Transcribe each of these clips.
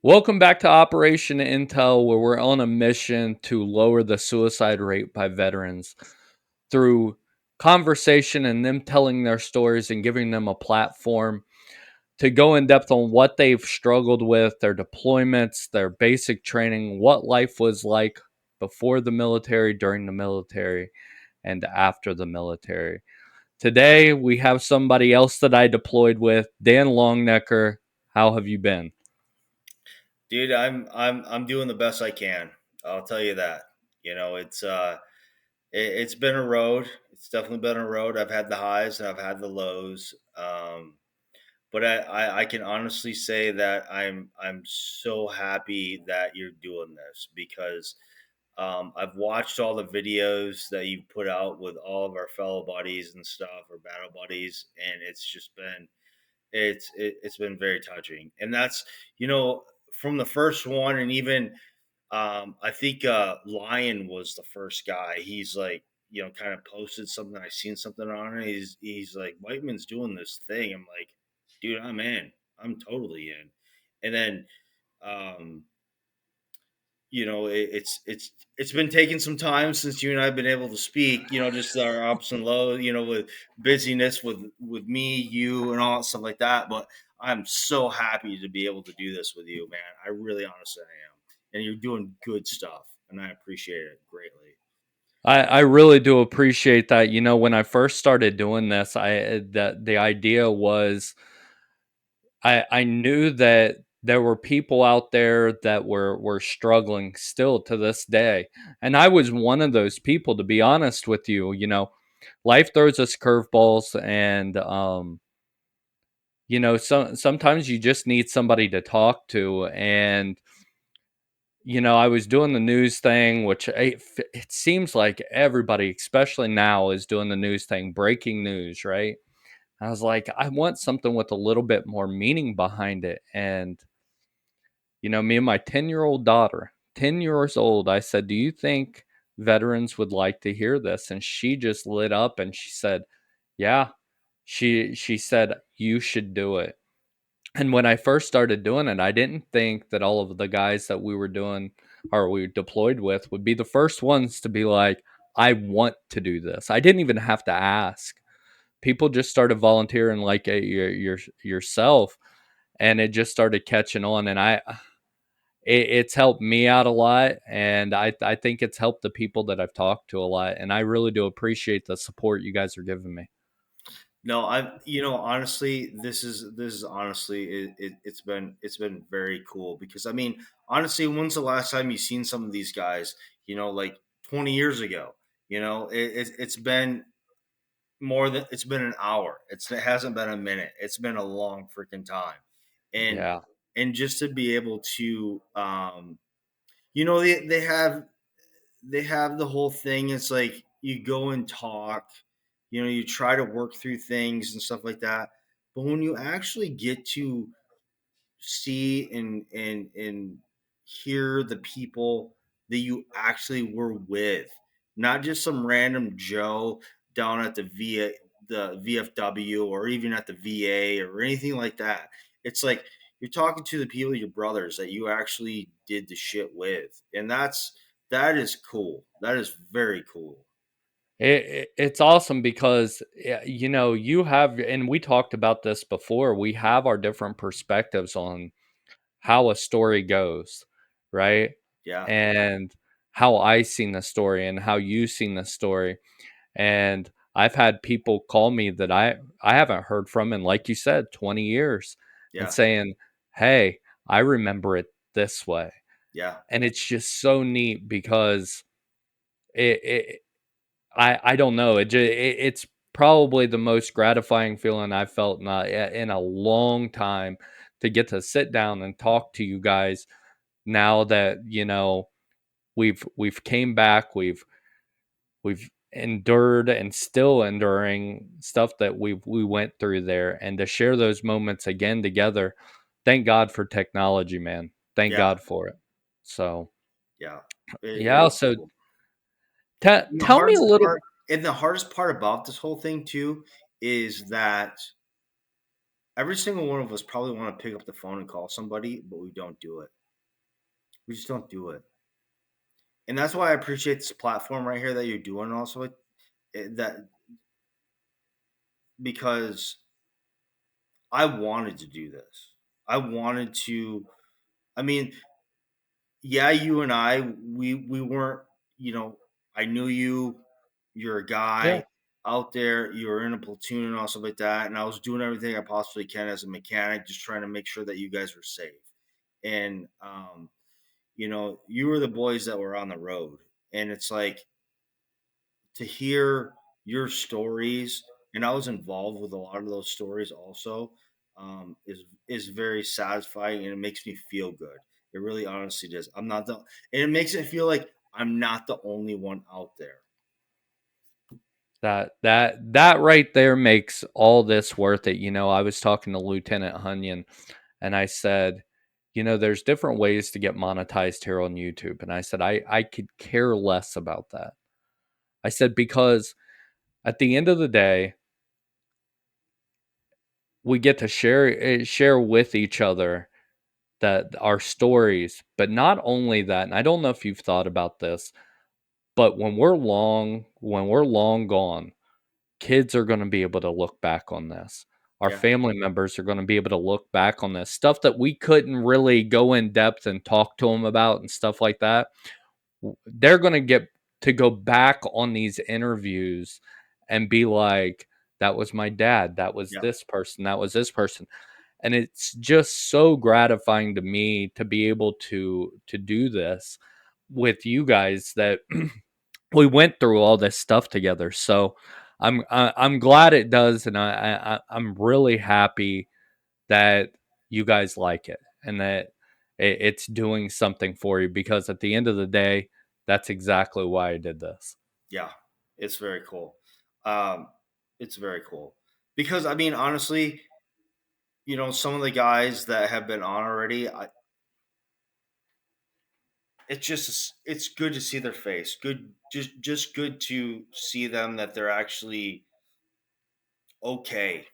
Welcome back to Operation Intel, where we're on a mission to lower the suicide rate by veterans through conversation and them telling their stories and giving them a platform to go in depth on what they've struggled with, their deployments, their basic training, what life was like before the military, during the military, and after the military. Today, we have somebody else that I deployed with, Dan Longnecker. How have you been? Dude, I'm doing the best I can. I'll tell you that. It's been a road. It's definitely been a road. I've had the highs and I've had the lows. But I can honestly say that I'm so happy that you're doing this because I've watched all the videos that you put out with all of our fellow buddies and stuff, or battle buddies, and it's been very touching. And that's from the first one, and even I think Lion was the first guy. He's like, kind of posted something. I seen something on it. He's like, Whiteman's doing this thing. I'm like, dude, I'm in. I'm totally in. And then um, it's been taking some time since you and I've been able to speak. Just our ups and lows. With busyness with me, you, and all that stuff like that. But I'm so happy to be able to do this with you, man. I really, honestly, I am. And you're doing good stuff, and I appreciate it greatly. I really do appreciate that. When I first started doing this, the idea was I knew that there were people out there that were struggling still to this day. And I was one of those people, to be honest with you. Life throws us curveballs, and sometimes you just need somebody to talk to. And I was doing the news thing, which it seems like everybody, especially now, is doing the news thing, breaking news, right? I was like, I want something with a little bit more meaning behind it. And, me and my 10-year-old daughter, 10 years old, I said, do you think veterans would like to hear this? And she just lit up and she said, yeah. She said, you should do it. And when I first started doing it, I didn't think that all of the guys that we were doing or we deployed with would be the first ones to be like, I want to do this. I didn't even have to ask. People just started volunteering like yourself, and it just started catching on. And it's helped me out a lot, and I think it's helped the people that I've talked to a lot. And I really do appreciate the support you guys are giving me. No, honestly, this is honestly it's been very cool because I mean, honestly, when's the last time you seen some of these guys? Like 20 years ago. It's been it's been an hour. It hasn't been a minute. It's been a long freaking time, and Yeah. just to be able to, they have the whole thing. It's like you go and talk, you try to work through things and stuff like that. But when you actually get to see and hear the people that you actually were with, not just some random Joe down at the VFW, or even at the VA or anything like that. It's like you're talking to the people, your brothers that you actually did the shit with, and that is cool. That is very cool. It's awesome because you have, and we talked about this before, we have our different perspectives on how a story goes, right? Yeah, And how I seen the story and how you seen the story. And I've had people call me that I haven't heard from in, like you said, 20 years, and yeah, saying, hey, I remember it this way. yeah, And it's just so neat because it I don't know. It's probably the most gratifying feeling I've felt in a long time, to get to sit down and talk to you guys now that we've came back, we've endured and still enduring stuff that we went through there, and to share those moments again together. Thank God for technology, man. Thank yeah, God for it. So yeah. yeah. It's So cool. And the tell me a hardest little. part, and the hardest part about this whole thing too, is that every single one of us probably want to pick up the phone and call somebody, but we don't do it. We just don't do it. And that's why I appreciate this platform right here that you're doing also that because I wanted to do this. I wanted to I mean, yeah, you and I we weren't, you know, I knew you, you're a Yeah. guy out there, you were in a platoon and all stuff like that. And I was doing everything I possibly can as a mechanic, just trying to make sure that you guys were safe. And you know, you were the boys that were on the road. And it's like to hear your stories, and I was involved with a lot of those stories also, is very satisfying and it makes me feel good. It really honestly does. I'm not the, and it makes it feel like I'm not the only one out there. That right there makes all this worth it. I was talking to Lieutenant Hunyon and I said, there's different ways to get monetized here on YouTube. And I said, I could care less about that. I said, because at the end of the day, we get to share with each other that our stories, but not only that, and I don't know if you've thought about this, but when we're long gone, kids are going to be able to look back on this. Our Yeah. family members are going to be able to look back on this stuff that we couldn't really go in depth and talk to them about and stuff like that. They're going to get to go back on these interviews and be like, that was my dad. That was Yeah. this person. That was this person. And it's just so gratifying to me to be able to do this with you guys that we went through all this stuff together. So I'm glad it does, and I'm really happy that you guys like it and that it's doing something for you, because at the end of the day, that's exactly why I did this. Yeah. It's very cool. Um, it's very cool because I mean, honestly, you know, some of the guys that have been on already, it's just it's good to see their face. Good, just good to see them that they're actually okay.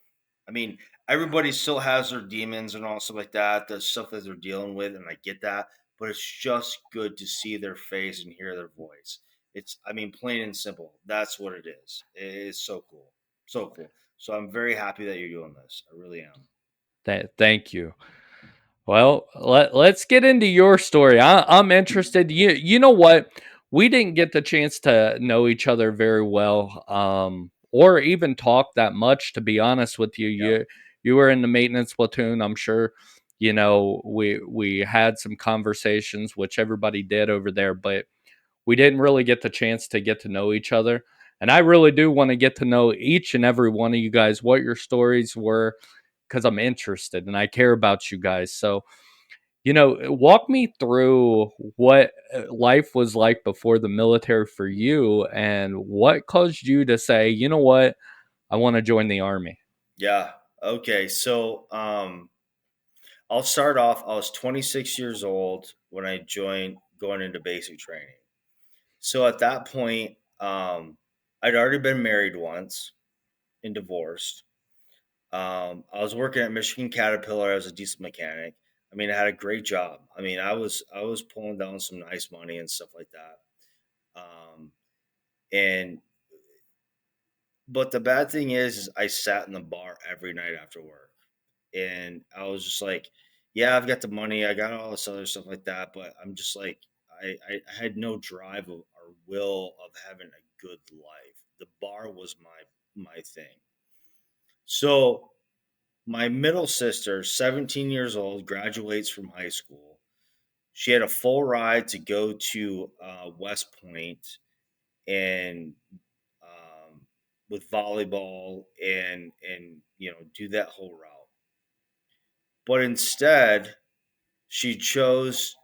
I mean, everybody still has their demons and all stuff like that, the stuff that they're dealing with, and I get that. But it's just good to see their face and hear their voice. It's, I mean, plain and simple. That's what it is. It is so cool, so cool. So I'm very happy that you're doing this. I really am. Thank you. Well, let's get into your story. I'm interested. You know what? We didn't get the chance to know each other very well, or even talk that much. To be honest with you, Yeah, you were in the maintenance platoon. I'm sure. We had some conversations, which everybody did over there, but we didn't really get the chance to get to know each other. And I really do want to get to know each and every one of you guys, what your stories were, because I'm interested and I care about you guys. So, walk me through what life was like before the military for you and what caused you to say, you know what, I want to join the army. yeah. Okay, so I'll start off. I was 26 years old when I joined going into basic training. So at that point, I'd already been married once and divorced. I was working at Michigan Caterpillar as a diesel mechanic. I mean, I had a great job. I mean, I was pulling down some nice money and stuff like that. Um, and but the bad thing is I sat in the bar every night after work, and I was just like, yeah, I've got the money, I got all this other stuff like that, but I'm just like, I had no drive or will of having a good life. The bar was my thing. So my middle sister, 17 years old, graduates from high school. She had a full ride to go to West Point and with volleyball and do that whole route. But instead, she chose.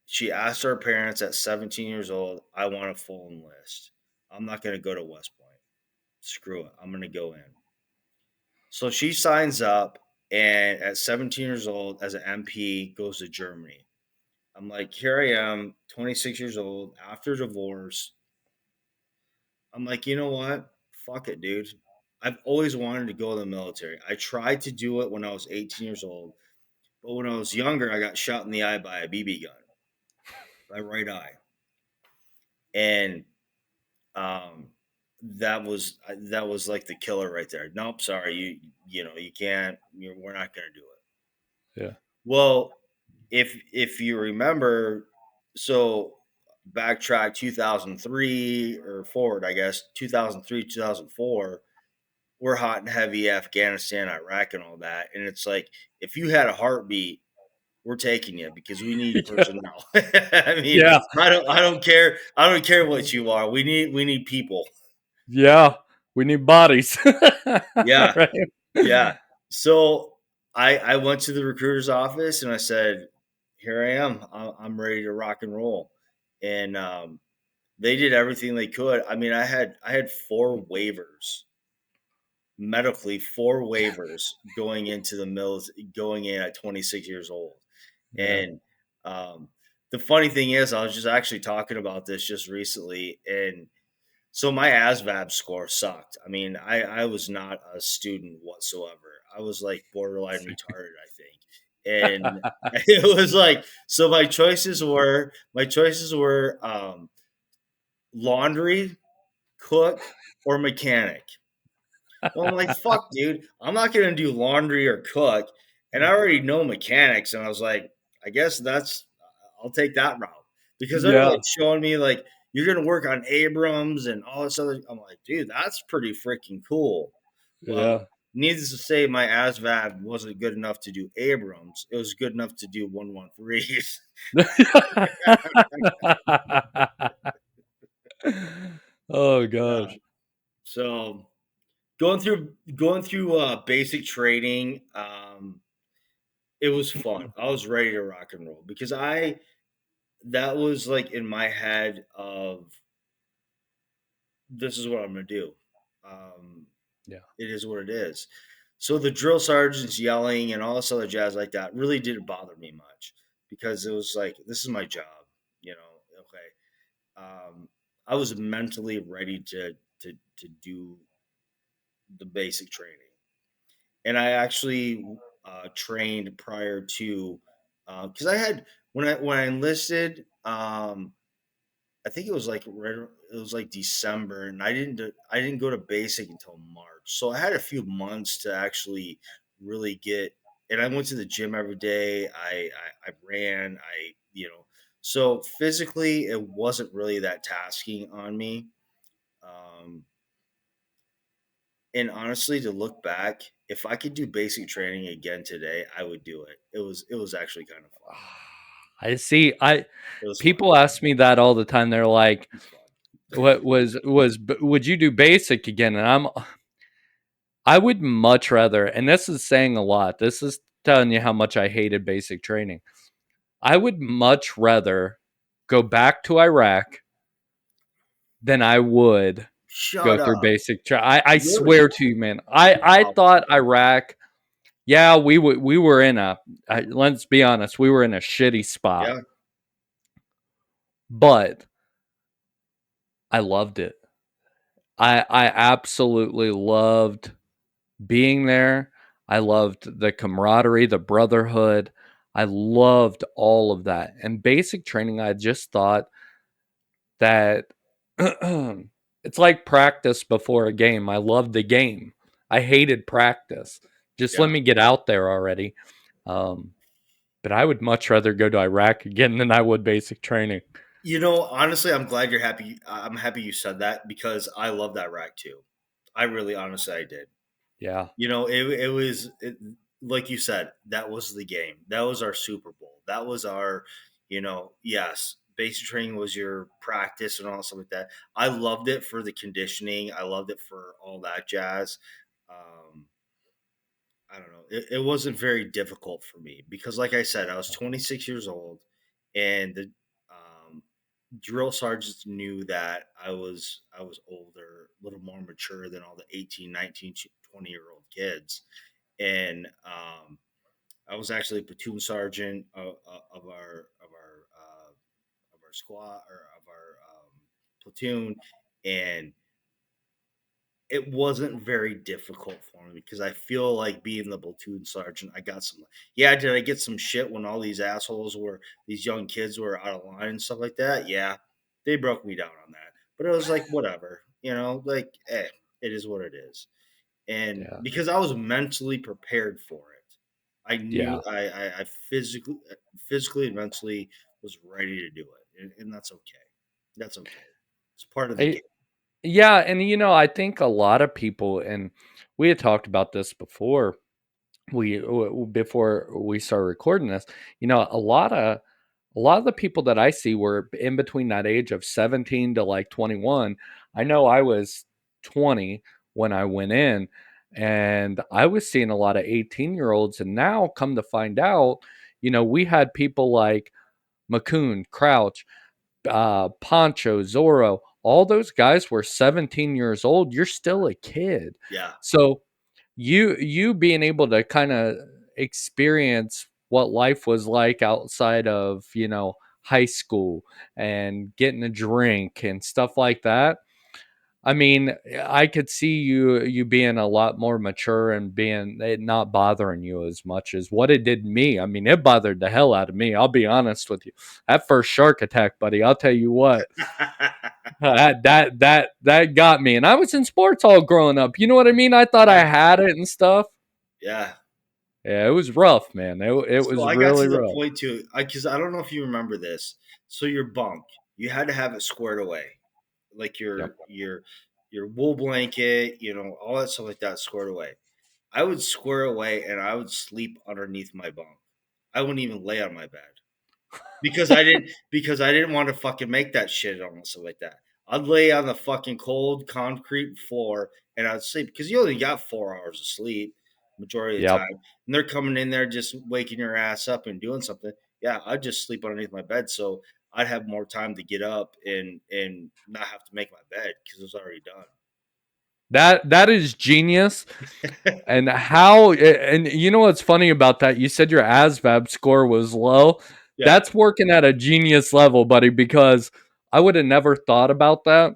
She asked her parents at 17 years old, "I want a full enlist. I'm not going to go to West Point. Screw it. I'm going to go in." So she signs up, and at 17 years old, as an MP, goes to Germany. I'm like, here I am, 26 years old, after divorce. I'm like, you know what? Fuck it, dude. I've always wanted to go in the military. I tried to do it when I was 18 years old, but when I was younger, I got shot in the eye by a BB gun. my right eye, and um, that was like the killer right there. Nope, sorry, you know you can't. We're not gonna do it. Yeah. Well, if you remember, so backtrack 2003 or forward, I guess 2003 2004, we're hot and heavy Afghanistan, Iraq, and all that, and it's like if you had a heartbeat, we're taking you because we need Yeah. personnel. I mean, Yeah. I don't care what you are. We need people. Yeah. We need bodies. Yeah, Right. yeah. So I went to the recruiter's office and I said, "Here I am. I'm ready to rock and roll." And they did everything they could. I mean, I had four waivers medically, four waivers going into the mills, going in at 26 years old. Yeah. And um, the funny thing is, I was just actually talking about this just recently, and so my ASVAB score sucked. I mean, I was not a student whatsoever. I was like borderline retarded, I think. And it was like, so my choices were laundry, cook, or mechanic. Well, I'm like, fuck, dude, I'm not gonna do laundry or cook, and I already know mechanics. And I was like, I guess I'll take that route because they're Yeah. like showing me like you're gonna work on Abrams and all this other. I'm like, dude, that's pretty freaking cool. Well, Yeah. needless to say, my ASVAB wasn't good enough to do Abrams. It was good enough to do 113s. Oh Yeah. gosh. So going through basic training. It was fun. I was ready to rock and roll because I that was like in my head of this is what I'm gonna do. Um, Yeah. it is what it is. So the drill sergeants yelling and all this other jazz like that really didn't bother me much because it was like this is my job, you know. Okay, I was mentally ready to do the basic training, and I actually trained prior to because I had when I enlisted. I think it was like it was like December, and I didn't go to basic until March, so I had a few months to actually really get. And I went to the gym every day. I ran. So physically it wasn't really that tasking on me. Um, and honestly, to look back, if I could do basic training again today, I would do it. It was actually kind of fun. I see. I It was fun. People ask me that all the time. They're like, It's fun. "What would you do basic again?" And I would much rather, and this is saying a lot. This is telling you how much I hated basic training. I would much rather go back to Iraq than I would go Shut through up. basic I Really? swear to you, man. I Wow. thought Iraq, yeah, we were in let's be honest, we were in a shitty spot, Yeah. but I loved it. I absolutely loved being there. I loved the camaraderie, the brotherhood. I loved all of that. And basic training, I just thought that it's like practice before a game. I loved the game. I hated practice. Just let Yeah. me get out there already. Um, but I would much rather go to Iraq again than I would basic training. You know, honestly, I'm glad you're happy. I'm happy you said that because I love that rack too. I really, honestly, I did. Yeah. You know, like you said, that was the game. That was our Super Bowl. That was our, yes, basic training was your practice and all stuff like that. I loved it for the conditioning. I loved it for all that jazz. Um, I don't know. It wasn't very difficult for me because, like I said, I was 26 years old, and the drill sergeants knew that I was older, a little more mature than all the 18, 19, 20 year old kids, and I was actually a platoon sergeant of our squad or of our platoon, and it wasn't very difficult for me because I feel like being the platoon sergeant, I got some. Yeah, did I get some shit when all these assholes were these young kids were out of line and stuff like that? Yeah, they broke me down on that, but it was like whatever, like it is what it is. And Yeah. because I was mentally prepared for it, I knew Yeah. I physically and mentally was ready to do it, and that's okay. That's okay. It's part of the I, game. yeah, and I think a lot of people, and we had talked about this before before we started recording this. A lot of the people that I see were in between that age of 17 to like 21. I know I was 20 when I went in, and I was seeing a lot of 18-year-olds. And now, come to find out, we had people like McCoon, Crouch, Poncho, Zorro, all those guys were 17 years old. You're still a kid. Yeah, So you being able to kind of experience what life was like outside of, high school and getting a drink and stuff like that. I mean, I could see you being a lot more mature and being it not bothering you as much as what it did me. I mean, it bothered the hell out of me. I'll be honest with you. That first shark attack, buddy. I'll tell you what. That got me. And I was in sports all growing up. You know what I mean? I thought I yeah, had it and stuff. yeah. Yeah, it was rough, man. It So was I got really to the rough. point too, because I don't know if you remember this. So your bunk, you had to have it squared away, like Yep. your wool blanket, all that stuff like that squared away. I would square away and I would sleep underneath my bunk. I wouldn't even lay on my bed because I didn't want to fucking make that shit on stuff like that. I'd lay on the fucking cold concrete floor and I'd sleep because you only got 4 hours of sleep majority of the Yep. time, and they're coming in there just waking your ass up and doing something. Yeah, I'd just sleep underneath my bed so I'd have more time to get up and not have to make my bed because it was already That is genius. done. And you know what's funny about that? You said your ASVAB score was low. Yeah, That's working at a genius level, buddy, because I would have never thought about that.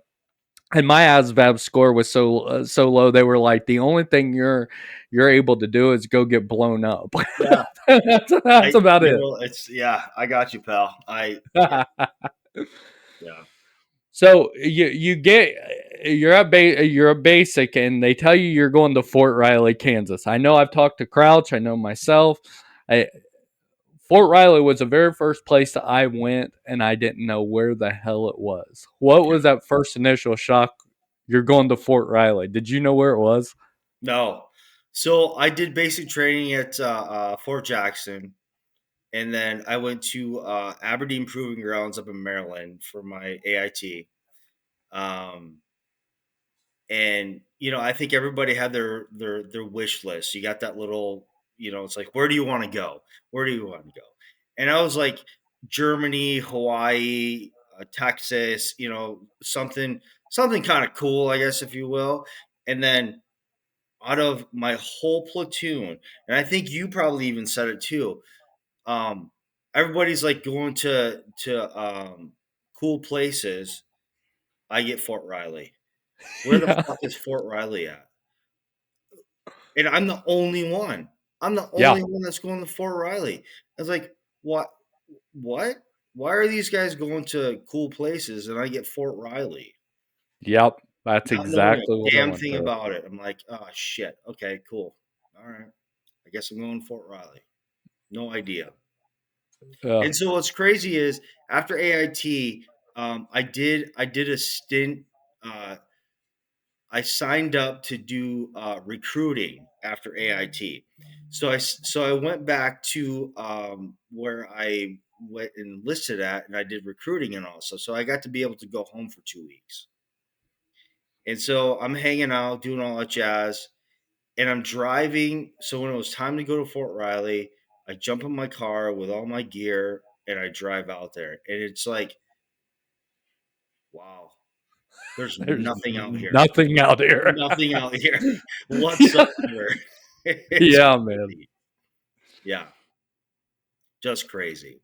And my ASVAB score was so low. They were like, the only thing you're able to do is go get blown up. yeah. That's about it. It's yeah. I got you, pal. Yeah, yeah, So you're a basic, and they tell you you're going to Fort Riley, Kansas. I know I've talked to Crouch. I know myself. I, Fort Riley was the very first place that I went, and I didn't know where the hell it was. What was yeah. that first initial shock? You're going to Fort Riley. Did you know where it was? No. So I did basic training at Fort Jackson, and then I went to Aberdeen Proving Grounds up in Maryland for my AIT. Um, and I think everybody had their wish list. You got that little, it's like, where do you want to go? Where do you want to go? And I was like, Germany, Hawaii, Texas, something kind of cool, I guess, if you will. And then out of my whole platoon, and I think you probably even said it too. Um, Everybody's like going to cool places. I get Fort Riley. Where the Yeah. fuck is Fort Riley at? And I'm the only one. I'm the Yeah. only one that's going to Fort Riley. I was like, what? What? Why are these guys going to cool places and I get Fort Riley? Yep. That's Not knowing exactly a what I damn went thing through. about it. I'm like, oh shit. Okay, cool. All right. I guess I'm going to Fort Riley. No idea. Yeah. And so what's crazy is after AIT, I did a stint. Uh, I signed up to do recruiting after AIT. So I went back to where I went and enlisted at, and I did recruiting and also. So I got to be able to go home for 2 weeks. And so I'm hanging out, doing all that jazz, and I'm driving. So when it was time to go to Fort Riley, I jump in my car with all my gear and I drive out there. And it's like, wow, there's There's nothing out here. nothing out here. Nothing out here Yeah. whatsoever. It's Yeah, man. crazy. Yeah, just crazy.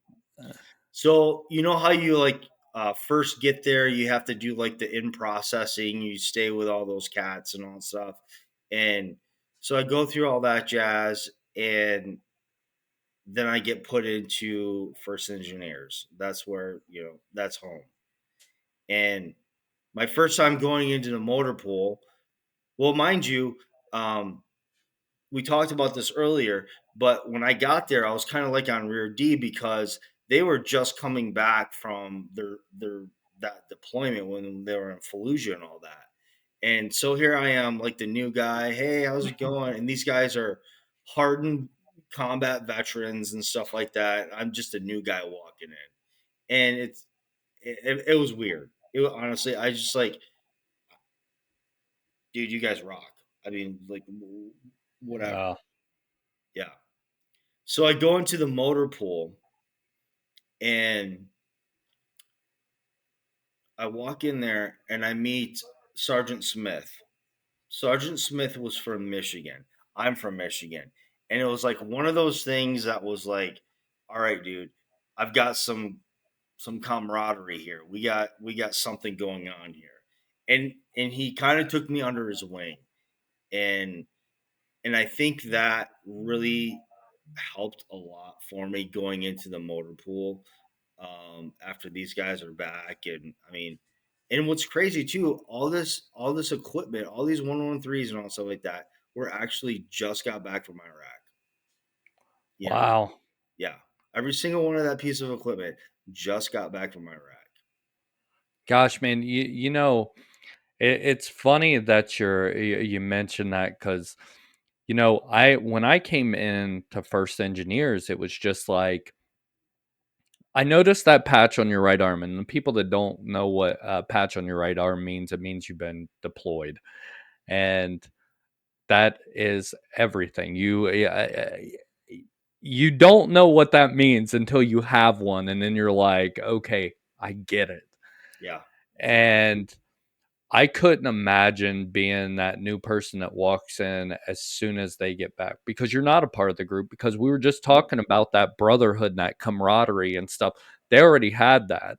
So you know how you like first get there, you have to do like the in processing. You stay with all those cats and all that stuff, and so I go through all that jazz, and then I get put into first engineers. That's where that's home. And my first time going into the motor pool, well, mind you, um, we talked about this earlier, but when I got there, I was kind of like on rear D because they were just coming back from their that deployment when they were in Fallujah and all that. And so here I am, like the new guy. Hey, how's it going? And these guys are hardened combat veterans and stuff like that. I'm just a new guy walking in, and it was weird. Honestly, I just like, dude, you guys rock. I mean, like, whatever. Yeah. Yeah. So I go into the motor pool and I walk in there and I meet Sergeant Smith. Sergeant Smith was from Michigan. I'm from Michigan. And it was like one of those things that was like, all right, dude, I've got some camaraderie here. We got something going on here. And he kind of took me under his wing. And and I think that really helped a lot for me going into the motor pool after these guys are back. And I mean, and what's crazy too, all this equipment, all these 113s and all stuff like that, were actually just got back from Iraq. You know, Wow. yeah, every single one of that piece of equipment just got back from Iraq. Gosh, man, it's funny that you mentioned that because I when I came in to First Engineers, it was just like I noticed that patch on your right arm, and the people that don't know what a patch on your right arm means, it means you've been deployed, and that is everything. You don't know what that means until you have one, and then you're like, okay, I get it. Yeah, And I couldn't imagine being that new person that walks in as soon as they get back because you're not a part of the group. Because we were just talking about that brotherhood and that camaraderie and stuff. They already had that.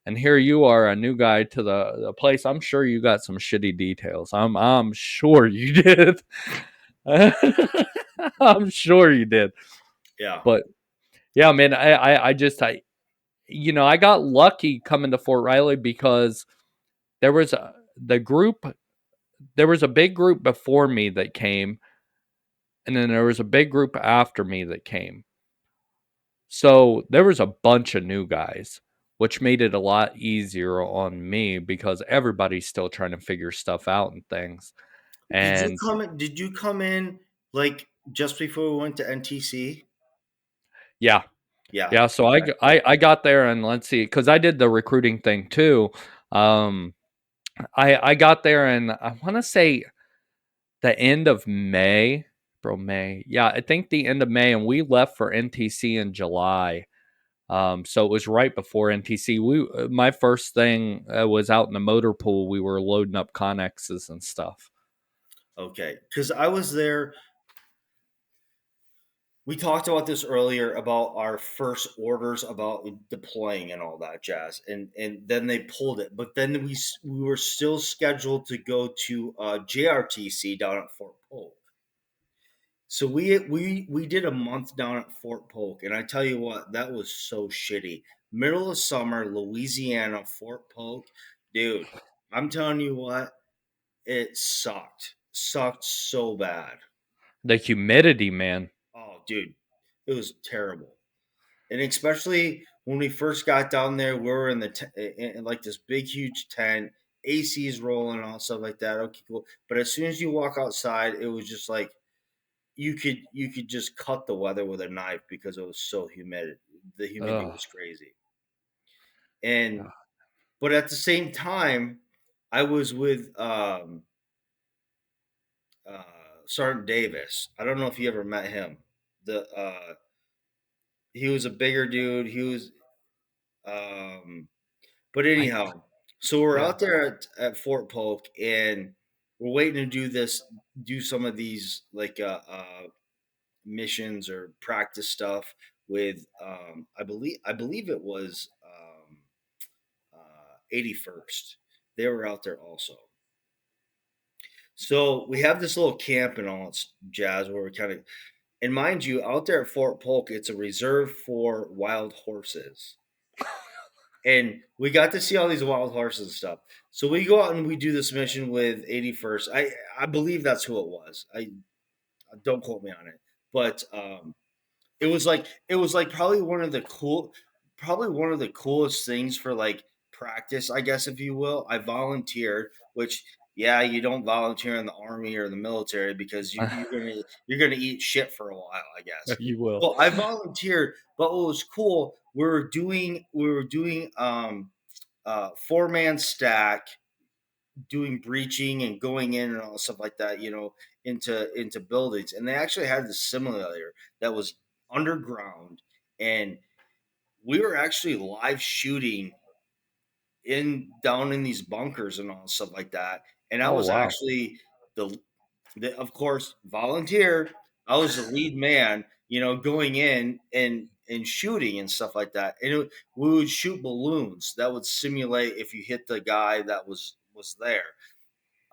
And here you are, a new guy to the place. I'm sure you got some shitty details. I'm sure you did. I'm sure you did. yeah. But yeah, man, I got lucky coming to Fort Riley because there was the group there was a big group before me that came, and then there was a big group after me that came. So there was a bunch of new guys, which made it a lot easier on me because everybody's still trying to figure stuff out and things. Did you And come in? Did you come in like just before we went to NTC? yeah, Yeah. yeah. So Okay. I got there and let's see, because I did the recruiting thing too. Um, I got there and I want to say the end of May, bro. May, yeah, I think the end of May, and we left for NTC in July. So it was right before NTC. My first thing was out in the motor pool. We were loading up connexes and stuff. Okay. Because I was there. We talked about this earlier about our first orders about deploying and all that jazz, and then they pulled it. But then we were still scheduled to go to JRTC down at Fort Polk. So we did a month down at Fort Polk, and I tell you what, that was so shitty. Middle of summer, Louisiana, Fort Polk, dude. I'm telling you what, it sucked so bad. The humidity, man. Oh, dude, it was terrible. And especially when we first got down there, we were in in like this big, huge tent, AC's rolling and all stuff like that. Okay, cool. But as soon as you walk outside, it was just like you could just cut the weather with a knife because it was so humid. The humidity Ugh. was crazy. And but at the same time, I was with uh, Sergeant Davis. I don't know if you ever met him. The He was a bigger dude. Um, But I anyhow, so we're yeah. out there at Fort Polk, and we're waiting to do some of these like missions or practice stuff with I believe it was 81st. They were out there also. So we have this little camp and all its jazz where we kind of, and mind you, out there at Fort Polk, it's a reserve for wild horses. And we got to see all these wild horses and stuff. So we go out and we do this mission with 81st. I believe that's who it was. I don't quote me on it, but it was like probably one of the coolest things for like practice, I guess, if you will. I volunteered, which yeah, you don't volunteer in the army or the military because you're gonna eat shit for a while, I guess. You will. Well, I volunteered, but what was cool, we were doing 4-man stack, doing breaching and going in and all stuff like that, into buildings. And they actually had this simulator that was underground, and we were actually live shooting in down in these bunkers and all stuff like that. And I Oh was wow. actually the of course volunteer. I was the lead man, going in and shooting and stuff like that. And we would shoot balloons that would simulate if you hit the guy that was there.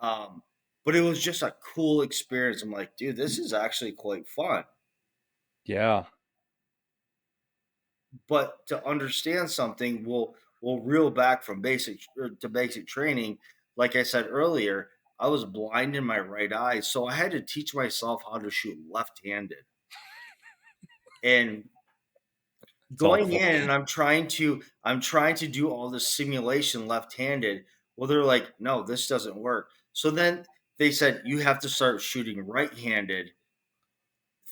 Um, but it was just a cool experience. I'm like, dude, this is actually quite fun. Yeah. But to understand something, we'll reel back from basic to basic training. Like I said earlier, I was blind in my right eye, so I had to teach myself how to shoot left-handed. And It's going awful. in, and I'm trying to do all this simulation left-handed. Well, they're like, no, this doesn't work. So then they said you have to start shooting right-handed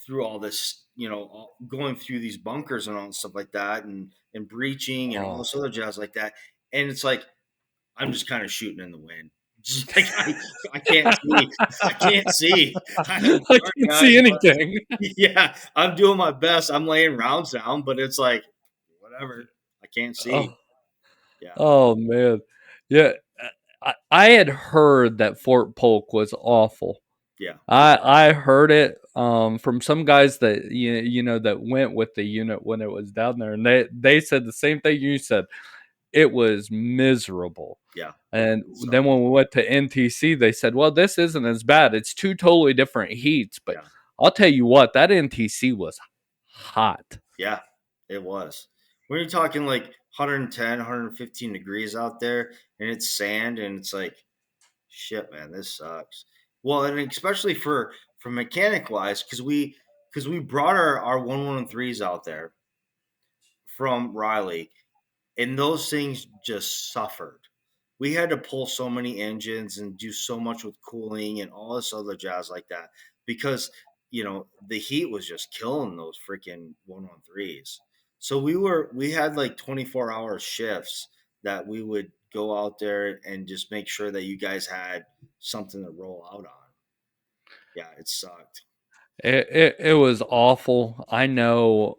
through all this, going through these bunkers and all stuff like that, and breaching and all Oh. this other jazz like that. And it's like I'm just kind of shooting in the wind. Just like I can't see. I can't see. I'm I sorry, can't guys, see but anything. yeah, I'm doing my best. I'm laying rounds down, but it's like whatever. I can't see. Oh, Yeah, oh man. Yeah. I had heard that Fort Polk was awful. yeah, I heard it from some guys that that went with the unit when it was down there, and they said the same thing you said. It was miserable. yeah. And It then sucked. when we went to NTC, they said, "Well, this isn't as bad. It's two totally different heats." But Yeah, I'll tell you what, that NTC was hot. yeah. It was. When you're talking like 110, 115 degrees out there, and it's sand, and it's like shit, man, this sucks. Well, and especially for mechanic wise, because we brought our 113s out there from Riley, and those things just suffered. We had to pull so many engines and do so much with cooling and all this other jazz like that because the heat was just killing those freaking 113s. So we had like 24-hour shifts that we would go out there and just make sure that you guys had something to roll out on. Yeah, it sucked. It was awful. I know.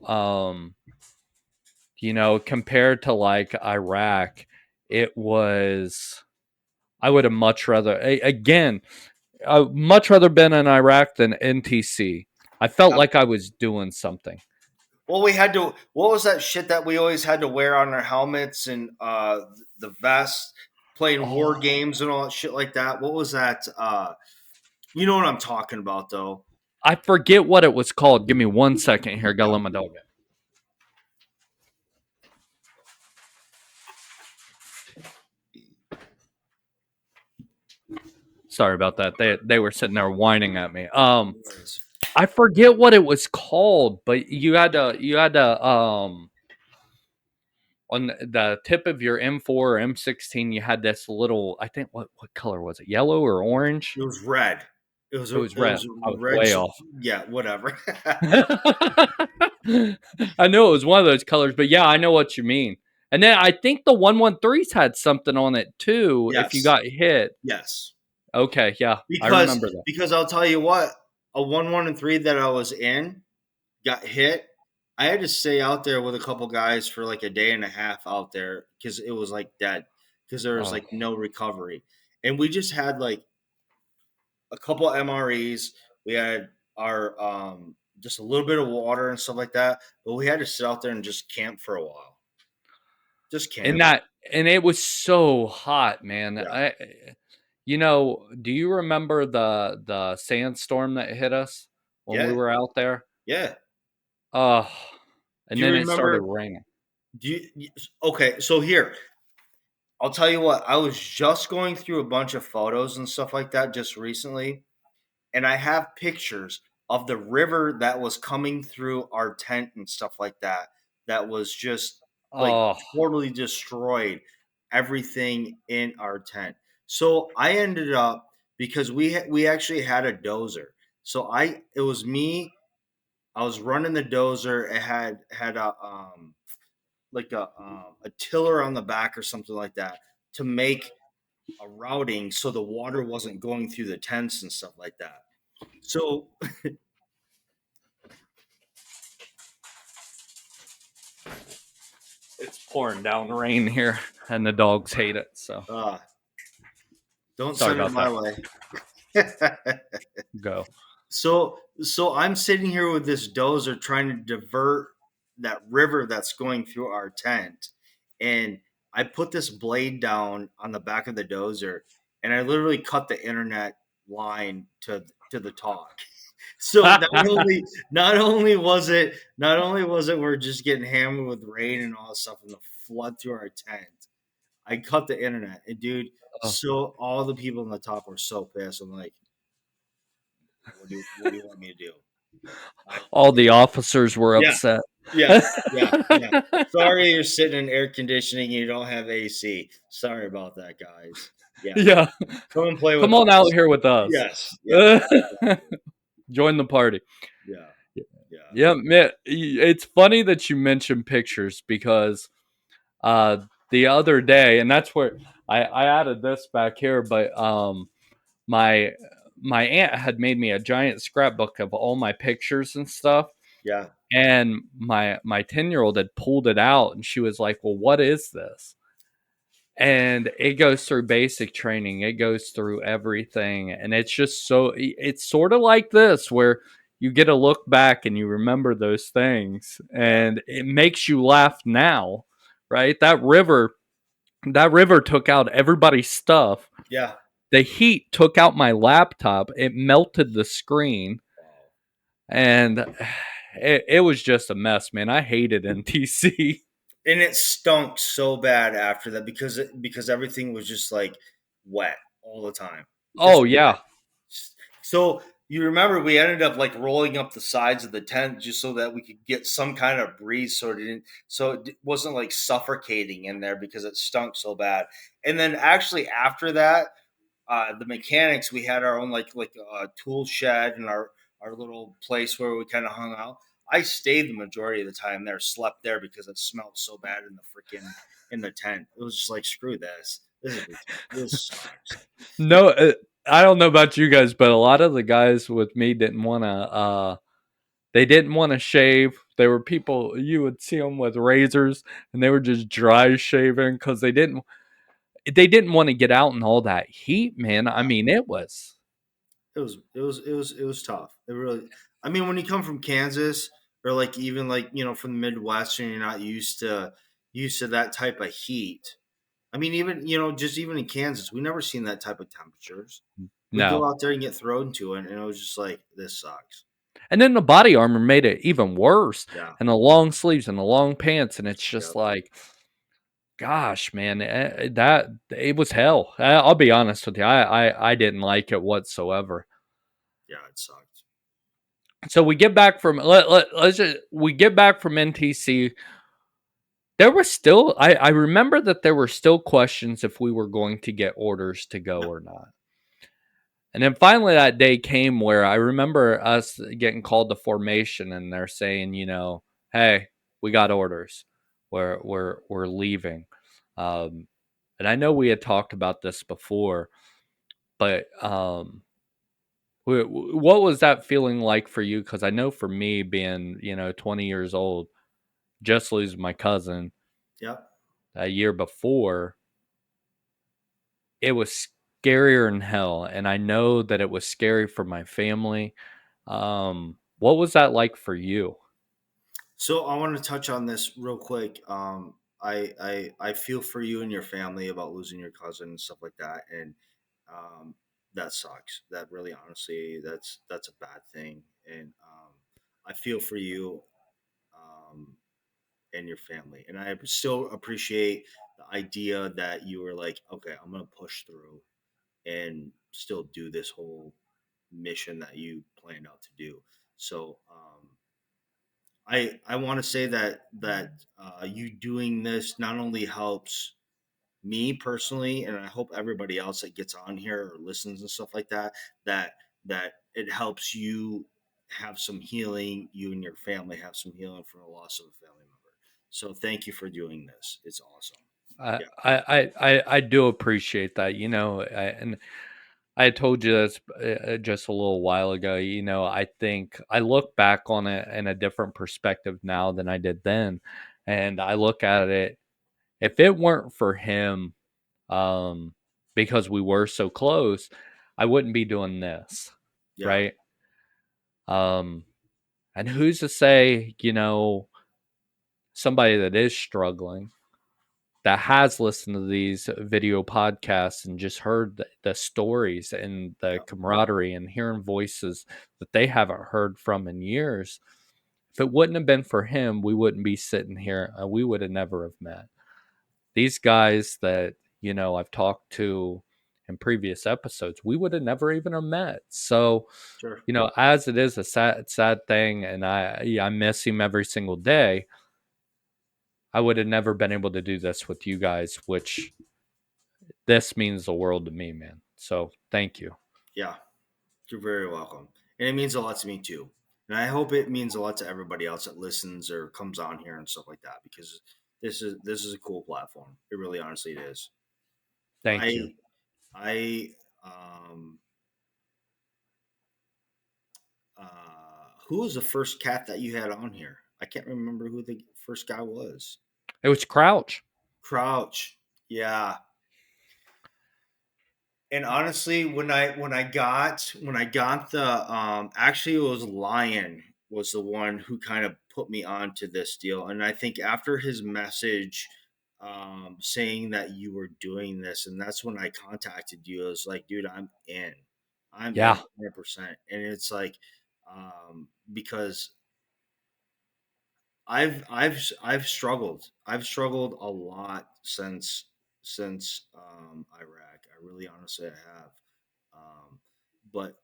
Compared to like Iraq, it was. I would have much rather again. I much rather been in Iraq than NTC. I felt Yeah. like I was doing something. Well, we had to. What was that shit that we always had to wear on our helmets and the vest, playing war Oh, games and all that shit like that? What was that? You know what I'm talking about, though. I forget what it was called. Give me 1 second here. Gotta Yeah. let my dog in. Sorry about that. They were sitting there whining at me. No worries. I forget what it was called, but you had to on the tip of your M4 or M16, you had this little. I think what color was it? Yellow or orange? It was red. It was It a was it red. was a I was red. way off. Yeah, whatever. I know it was one of those colors, but yeah, I know what you mean. And then I think the 113s had something on it too. If you Yes, got hit, yes. okay, yeah, I Because remember that. because I'll tell you what, a 113 that I was in got hit. I had to stay out there with a couple guys for like a day and a half out there because it was like dead because there was Oh, like no recovery, and we just had like a couple MREs. We had our just a little bit of water and stuff like that, but we had to sit out there and just camp for a while. Just And camp. that and it was so hot, man. Yeah. Do you remember the sandstorm that hit us when we Yeah. were out there? Yeah. Oh, and Do you then it started remember? raining. Okay, so here, I'll tell you what. I was just going through a bunch of photos and stuff like that just recently, and I have pictures of the river that was coming through our tent and stuff like that. That was just like Oh, totally destroyed everything in our tent. So I ended up, because we actually had a dozer. So it was me. I was running the dozer. It had a tiller on the back or something like that to make a routing so the water wasn't going through the tents and stuff like that. So it's pouring down rain here, and the dogs hate it. So uh, don't sorry send it about my that. way. Go. So I'm sitting here with this dozer trying to divert that river that's going through our tent, and I put this blade down on the back of the dozer, and I literally cut the internet line to the talk. So not only was it we're just getting hammered with rain and all this stuff and the flood through our tent. I cut the internet, and dude, Oh, so all the people on the top were so pissed. I'm like, what do you want me to do? I all the officers were Yeah, upset. yeah. Sorry, you're sitting in air conditioning. And you don't have AC. Sorry about that, guys. Yeah, Yeah, come and play with come on out us. here with us. Yes, yes, exactly. Join the party. Yeah, yeah, Yeah, man. It's funny that you mentioned pictures because uh, the other day, and that's where I added this back here, but my my aunt had made me a giant scrapbook of all my pictures and stuff, yeah, and my 10-year-old had pulled it out, and she was like, "Well, what is this?" And it goes through basic training, it goes through everything, and it's just it's sort of like this where you get to look back and you remember those things, yeah, and it makes you laugh now, right? That river took out everybody's stuff. yeah. The heat took out my laptop, it melted the screen, Wow. and it was just a mess, man. I hated NTC. And it stunk so bad after that because everything was just like wet all the time, just Oh wet. yeah. So you remember we ended up like rolling up the sides of the tent just so that we could get some kind of breeze, so it wasn't like suffocating in there because it stunk so bad. And then actually after that, the mechanics, we had our own tool shed and our little place where we kind of hung out. I stayed the majority of the time there, slept there because it smelled so bad in the freaking in the tent. It was just like screw this. This is ridiculous. This sucks. No, I don't know about you guys, but a lot of the guys with me didn't want to. They didn't want to shave. There were people you would see them with razors, and they were just dry shaving because they didn't. They didn't want to get out in all that heat, man. I Yeah. mean, it was. It was tough. It really. I mean, when you come from Kansas or like even like from the Midwest and you're not used to that type of heat. I mean, even just even in Kansas, we never seen that type of temperatures. We go No. out there and get thrown into it, and it was just like this sucks. And then the body armor made it even worse, Yeah. and the long sleeves and the long pants, and it's just Yep. like, gosh, man, that it was hell. I'll be honest with you, I didn't like it whatsoever. Yeah, it sucked. So we get back from let's just, we get back from NTC. There was still I remember that there were still questions if we were going to get orders to go Yeah. or not. And then finally that day came where I remember us getting called to formation, and they're saying, hey, we got orders. We're leaving. Um, and I know we had talked about this before, but what was that feeling like for you? Because I know for me, being 20 years old, just losing my cousin Yep. a year before, it was scarier than hell, and I know that it was scary for my family. What was that like for you? So I want to touch on this real quick. I feel for you and your family about losing your cousin and stuff like that, and um, that sucks. That really, honestly, that's a bad thing, and I feel for you um, and your family, and I still appreciate the idea that you were like, okay, I'm gonna push through and still do this whole mission that you planned out to do. So I want to say that you doing this not only helps me personally, and I hope everybody else that gets on here or listens and stuff like that, that that it helps you have some healing, you and your family have some healing from the loss of a family member. So thank you for doing this. It's awesome. I Yeah, I do appreciate that, and I told you this just a little while ago. I think I look back on it in a different perspective now than I did then, and I look at it. If it weren't for him, um, because we were so close, I wouldn't be doing this, yeah, right? Um, and who's to say, somebody that is struggling, that has listened to these video podcasts and just heard the stories and the yeah, camaraderie and hearing voices that they haven't heard from in years. If it wouldn't have been for him, we wouldn't be sitting here. We would have never have met these guys that I've talked to in previous episodes. We would have never even have met. So sure. as it is a sad thing, and I miss him every single day. I would have never been able to do this with you guys, which this means the world to me, man. So thank you. Yeah, you're very welcome. And it means a lot to me too. And I hope it means a lot to everybody else that listens or comes on here and stuff like that because this is a cool platform. It really honestly it is. Thank you. I I um who was the first cat that you had on here? I can't remember who the first guy was. It was Crouch. Crouch. Yeah. And honestly, when I got the actually it was Lion was the one who kind of put me onto this deal. And I think after his message saying that you were doing this, and that's when I contacted you. I was like, dude, I'm in. I'm in Yeah. 100%. And it's like because I've struggled. I've struggled a lot since Iraq. I really honestly I have. Um, but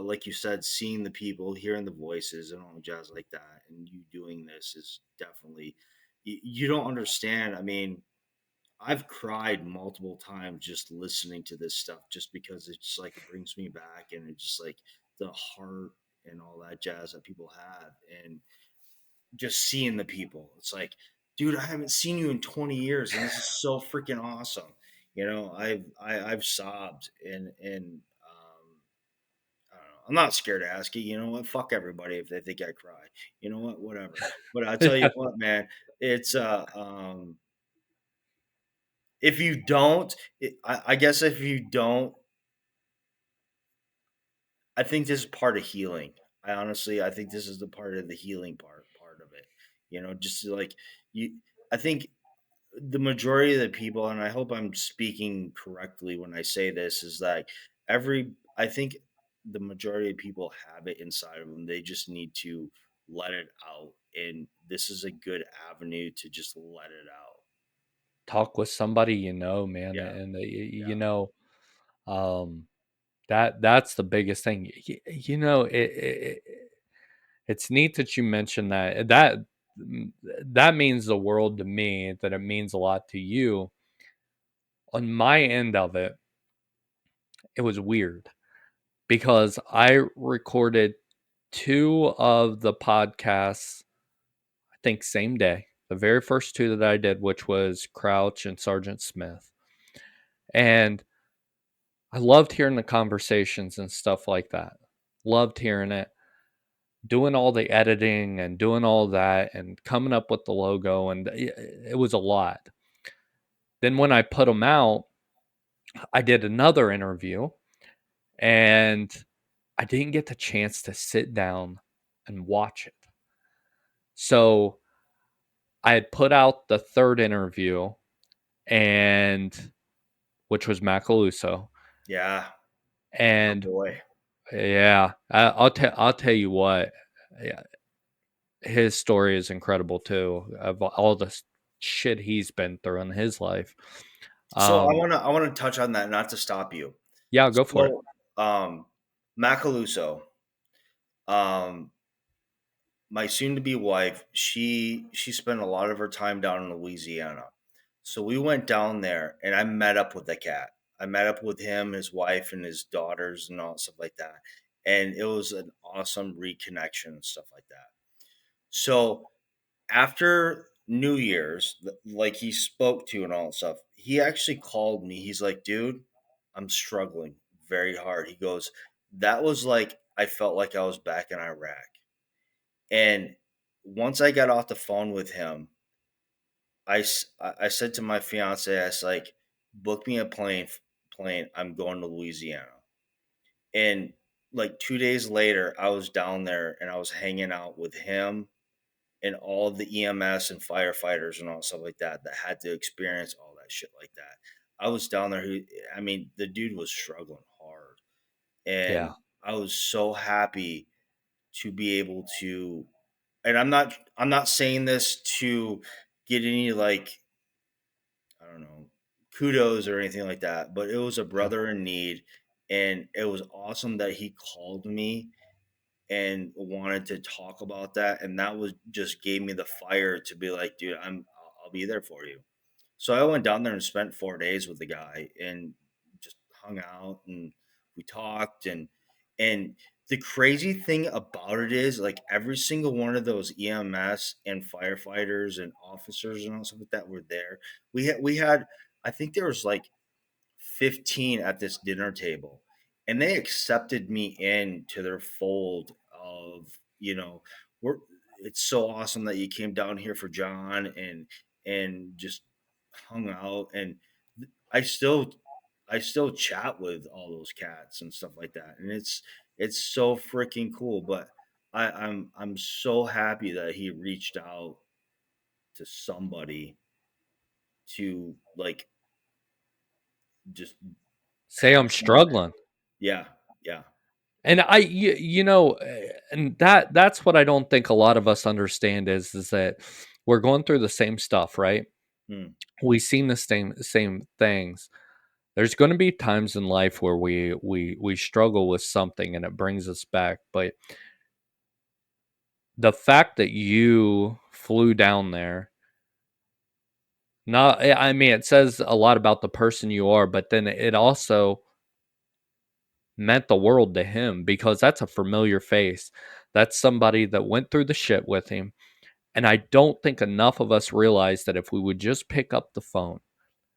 like you said, seeing the people, hearing the voices, and all jazz like that, and you doing this is definitely you don't understand. I mean, I've cried multiple times just listening to this stuff, just because it's just like it brings me back, and it's just like the heart and all that jazz that people have, and just seeing the people. It's like, dude, I haven't seen you in 20 years, and this is so freaking awesome. I've sobbed, and I don't know. I'm not scared to ask you. You know what? Fuck everybody if they think I cry. You know what? Whatever. But I tell you what, man, it's if you don't, I guess if you don't, I think this is part of healing. I think this is the part of the healing part of it. Just like you, I think the majority of the people, and I hope I'm speaking correctly when I say this, is that I think the majority of people have it inside of them. They just need to let it out. And this is a good avenue to just let it out. Talk with somebody man, Yeah. and Yeah. um that's the biggest thing. It's neat that you mentioned that. That means the world to me, that it means a lot to you. On my end of it, it was weird because I recorded two of the podcasts, I think, same day. The very first two that I did, which was Crouch and Sergeant Smith. And I loved hearing the conversations and stuff like that. Loved hearing it. Doing all the editing and doing all that and coming up with the logo. And it was a lot. Then when I put them out, I did another interview and I didn't get the chance to sit down and watch it. So I had put out the third interview, and which was Macaluso, Yeah, my and boy. yeah, I'll tell you what, yeah, his story is incredible too, of all the shit he's been through in his life. So Um, I wanna touch on that, not to stop you. yeah, go for it. So, Macaluso, um, my soon-to-be wife, she spent a lot of her time down in Louisiana. So we went down there, and I met up with the cat. I met up with him, his wife, and his daughters, and all stuff like that. And it was an awesome reconnection and stuff like that. So after New Year's, like he spoke to and all that stuff, he actually called me. He's like, dude, I'm struggling very hard. He goes, that was like, I felt like I was back in Iraq. And once I got off the phone with him, I said to my fiance, I was like, book me a plane. I'm going to Louisiana. And like 2 days later, I was down there and I was hanging out with him and all of the EMS and firefighters and all stuff like that that had to experience all that shit like that. I was down there. I mean, the dude was struggling hard, and Yeah, I was so happy to be able to. And I'm not saying this to get any like I don't know kudos or anything like that, but it was a yeah. brother in need, and it was awesome that he called me and wanted to talk about that, and that was just gave me the fire to be like, dude, I'll be there for you. So I went down there and spent 4 days with the guy and just hung out and we talked and the crazy thing about it is like every single one of those EMS and firefighters and officers and all stuff like that were there. We had I think there was like 15 at this dinner table and they accepted me into their fold of we're it's so awesome that you came down here for John and just hung out and I still I still chat with all those cats and stuff like that and it's so freaking cool but I'm so happy that he reached out to somebody to like just Say have I'm someone. struggling. Yeah, yeah. And and that's what I don't think a lot of us understand is that we're going through the same stuff, right? Mm, We've seen the same things. There's going to be times in life where we struggle with something and it brings us back, but the fact that you flew down there, not I mean, it says a lot about the person you are, but then it also meant the world to him because that's a familiar face. That's somebody that went through the shit with him. And I don't think enough of us realize that if we would just pick up the phone,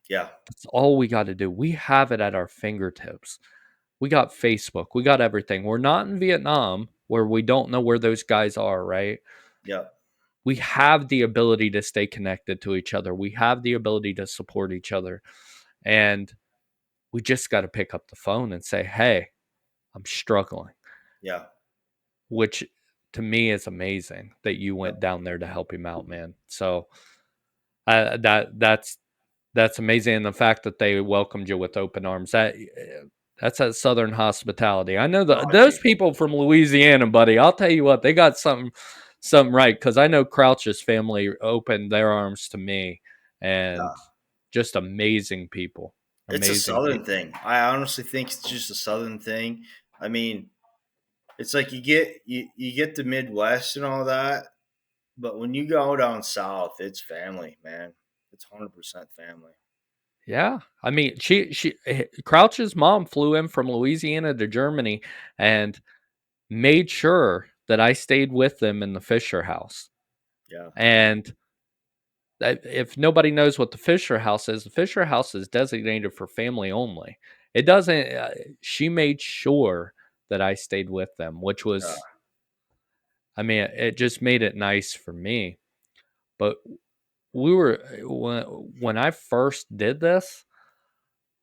yeah, that's all we got to do. We have it at our fingertips. We got Facebook, we got everything. We're not in Vietnam where we don't know where those guys are, right? yeah, We have the ability to stay connected to each other. We have the ability to support each other. And we just got to pick up the phone and say, hey, I'm struggling, yeah, which to me is amazing that you yeah, went down there to help him out, man. So that's amazing, and the fact that they welcomed you with open arms that's that Southern hospitality. I know oh, those dude, people from Louisiana, buddy. I'll tell you what, they got something right because I know Crouch's family opened their arms to me, and yeah. just amazing people, It's a amazing southern people. thing. I honestly think it's just a southern thing. I mean, it's like you get the Midwest and all that, but when you go down south, it's family, man. It's 100% family. Yeah, I mean, Crouch's mom flew in from Louisiana to Germany and made sure that I stayed with them in the Fisher house. Yeah, And if nobody knows what the Fisher House is designated for family only. It doesn't. She made sure that I stayed with them, which yeah, was, I mean, it just made it nice for me. But we were when I first did this,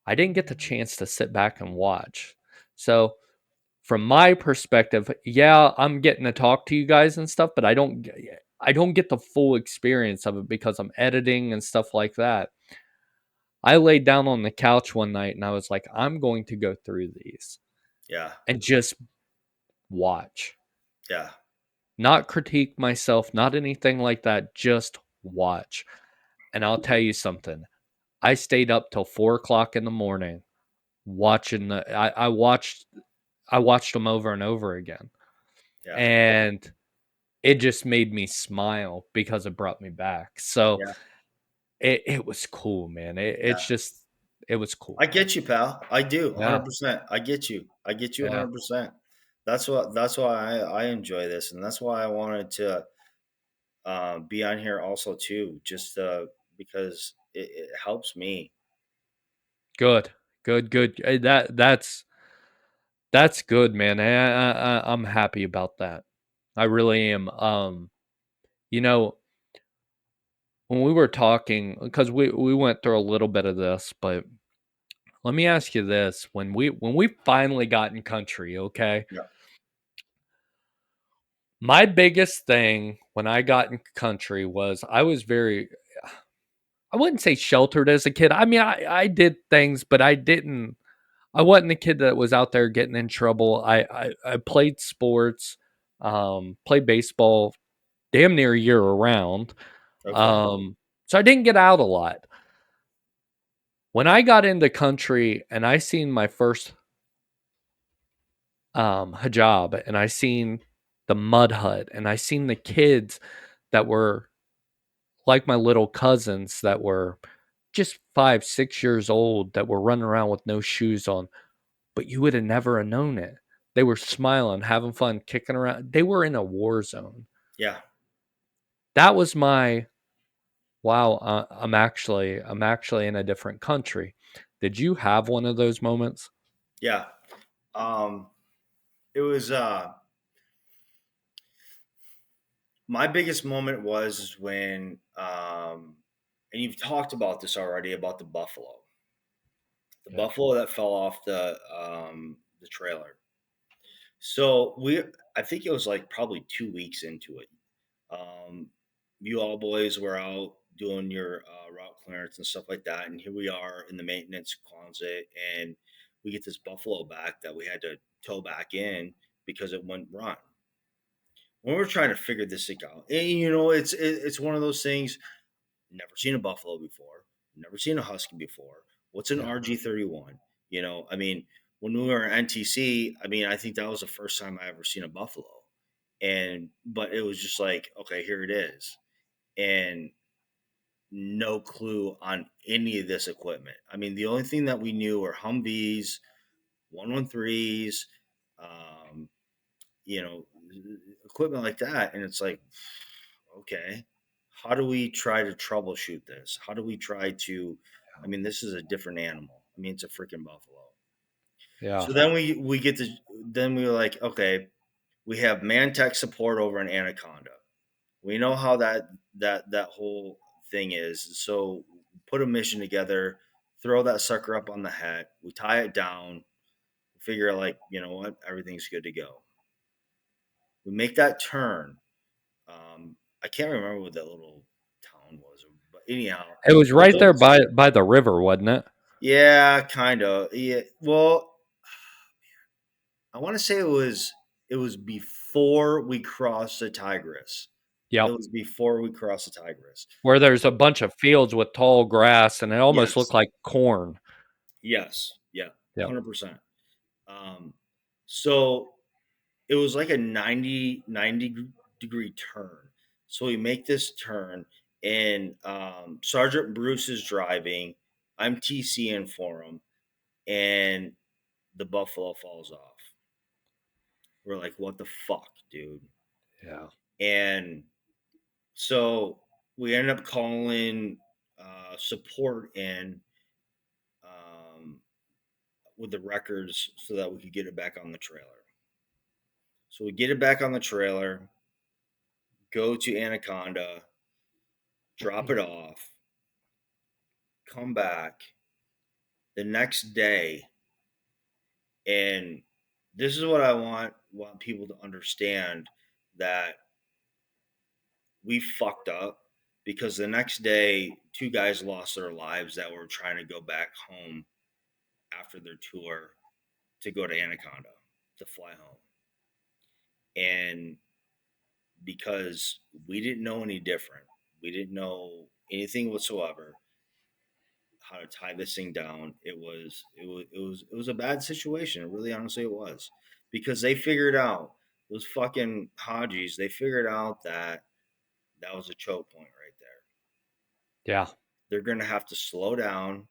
I didn't get the chance to sit back and watch. So from my perspective, yeah, I'm getting to talk to you guys and stuff, but I don't. I don't get the full experience of it because I'm editing and stuff like that. I laid down on the couch one night and I was like, I'm going to go through these Yeah. and just watch. Yeah. Not critique myself, not anything like that, just watch. And I'll tell you something. I stayed up till 4 o'clock in the morning watching I watched them over and over again. Yeah. And it just made me smile because it brought me back. So Yeah. it was cool, man. It's Yeah. just it was I cool. get you, pal. I do, Yeah. 100%. I get you. I get you Yeah. 100%. That's why I enjoy this, and that's why I wanted to be on here also too, just because it helps me. Good. Good, good. That's good, man. I'm happy about that. I really am. You know, when we were talking, because we went through a little bit of this, but let me ask you this: when we finally got in country, okay, Yeah. my biggest thing when I got in country was I was very, I wouldn't say sheltered as a kid. I mean, I did things, but I didn't. I wasn't the kid that was out there getting in trouble. I played sports, played baseball damn near year round. Okay. So I didn't get out a lot. When I got into country and I seen my first hijab and I seen the mud hut and I seen the kids that were like my little cousins that were just 5, 6 years old that were running around with no shoes on, but you would have never have known it. They were smiling, having fun, kicking around. They were in a war zone. Yeah. That was my wow. I'm actually in a different country. Did you have one of those moments? Yeah. Um, it was my biggest moment was when and you've talked about this already about the Yeah. buffalo that fell off the trailer. So I think it was like probably 2 weeks into it. Um, you all boys were out doing your route clearance and stuff like that, and here we are in the maintenance closet, and we get this buffalo back that we had to tow back in because it wouldn't run. When we're trying to figure this thing out, and it's one of those things. Never seen a buffalo before. Never seen a husky before. What's an Yeah. RG31? I mean, when we were at NTC, I mean, I think that was the first time I ever seen a buffalo, and but it was just like, okay, here it is, and no clue on any of this equipment. I mean, the only thing that we knew were Humvees, 113s, um, you know, equipment like that. And it's like, okay, how do we try to troubleshoot this? How do we try to, I mean, this is a different animal. I mean, it's a freaking buffalo. Yeah. So then we get to, then we were like, okay, we have Mantech support over an Anaconda. We know how that whole thing is. So put a mission together, throw that sucker up on the hat, we tie it down, figure like, you know what, everything's good to go. We make that turn. I can't remember what that little town was, but anyhow, It was we right go. there by the river, wasn't it? Yeah, kind of. Yeah. Well, I want to say it was before we crossed the Tigris. It Yep. was before we crossed the Tigris. Where there's a bunch of fields with tall grass and it almost Yes. looked like corn. Yes. Yeah. Yep. 100%. Um, so it was like a ninety degree turn. So we make this turn, and Sergeant Bruce is driving. I'm TCing for him, and the Buffalo falls off. We're like, what the fuck, dude? Yeah. And so we ended up calling support in um, with the records so that we could get it back on the trailer. So we get it back on the trailer, go to Anaconda, drop it off, come back the next day, and this is what I want people to understand, that we fucked up because the next day, two guys lost their lives that were trying to go back home after their tour to go to Anaconda to fly home. And because we didn't know any different, we didn't know anything whatsoever how to tie this thing down. It was a bad situation. Really, honestly, it was because they figured out those fucking Hajis. They figured out that that was a choke point right there. Yeah. They're gonna have to slow down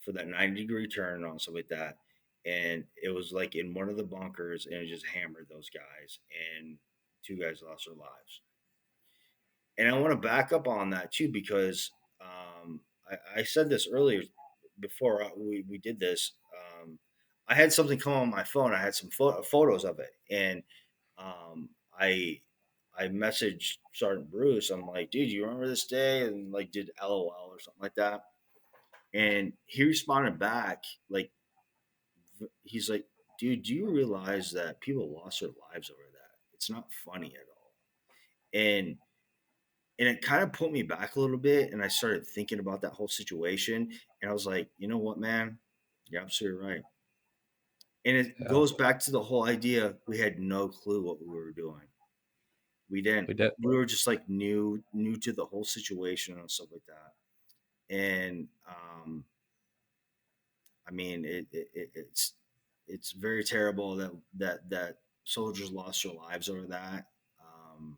for that 90-degree turn and stuff like that. And it was like in one of the bunkers, and it just hammered those guys, and two guys lost their lives. And I want to back up on that too because I said this earlier before we did this. I had something come on my phone. I had some photos of it, and um, I I messaged Sergeant Bruce. I'm like, dude, you remember this day? And like, did LOL or something like that. And he responded back like, he's like, dude, do you realize that people lost their lives over that? It's not funny at all. And it kind of put me back a little bit, and I started thinking about that whole situation, and I was like, you know what, man, you're absolutely right. And it Yeah. goes back to the whole idea we had no clue what we were doing. We didn't. We did. We were just like new to the whole situation and stuff like that. And I mean, it's very terrible that soldiers lost their lives over that. um,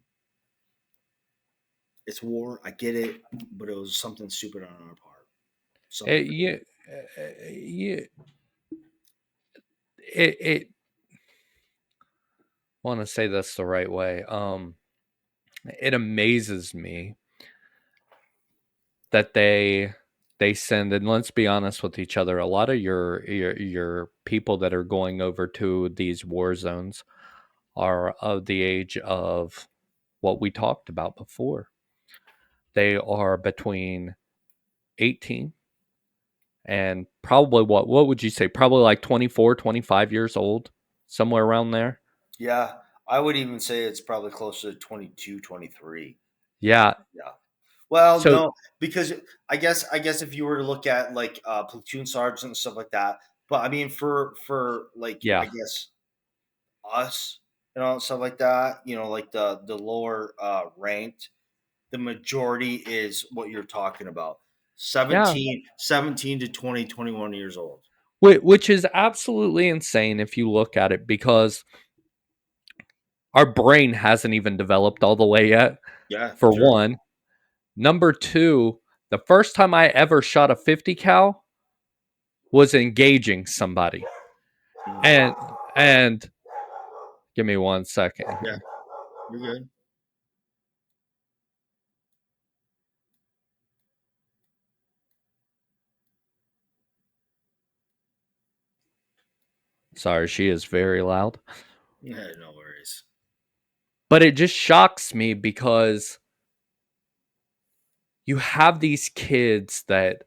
it's war, I get it, but it was something stupid on our part, something. You, you, it want to say this the right way. It amazes me that they send, and let's be honest with each other, a lot of your people that are going over to these war zones are of the age of what we talked about before. They are between 18 and probably what would you say? Probably like 24, 25 years old, somewhere around there. Yeah, I would even say it's probably closer to 22, 23. Yeah. Yeah. Well, So no, because I guess if you were to look at like platoon sergeants and stuff like that, but I mean for like I yeah. guess us and all stuff like that, like the lower ranked, the majority is what you're talking about. Yeah. 17 to 20, 21 years old. Which is absolutely insane if you look at it, because our brain hasn't even developed all the way yet, Yeah, for sure. one. Number two, the first time I ever shot a 50 cal was engaging somebody. Mhm. And give me 1 second Yeah, here. you're good. Sorry, she is very loud. Yeah, no worries. But it just shocks me because you have these kids that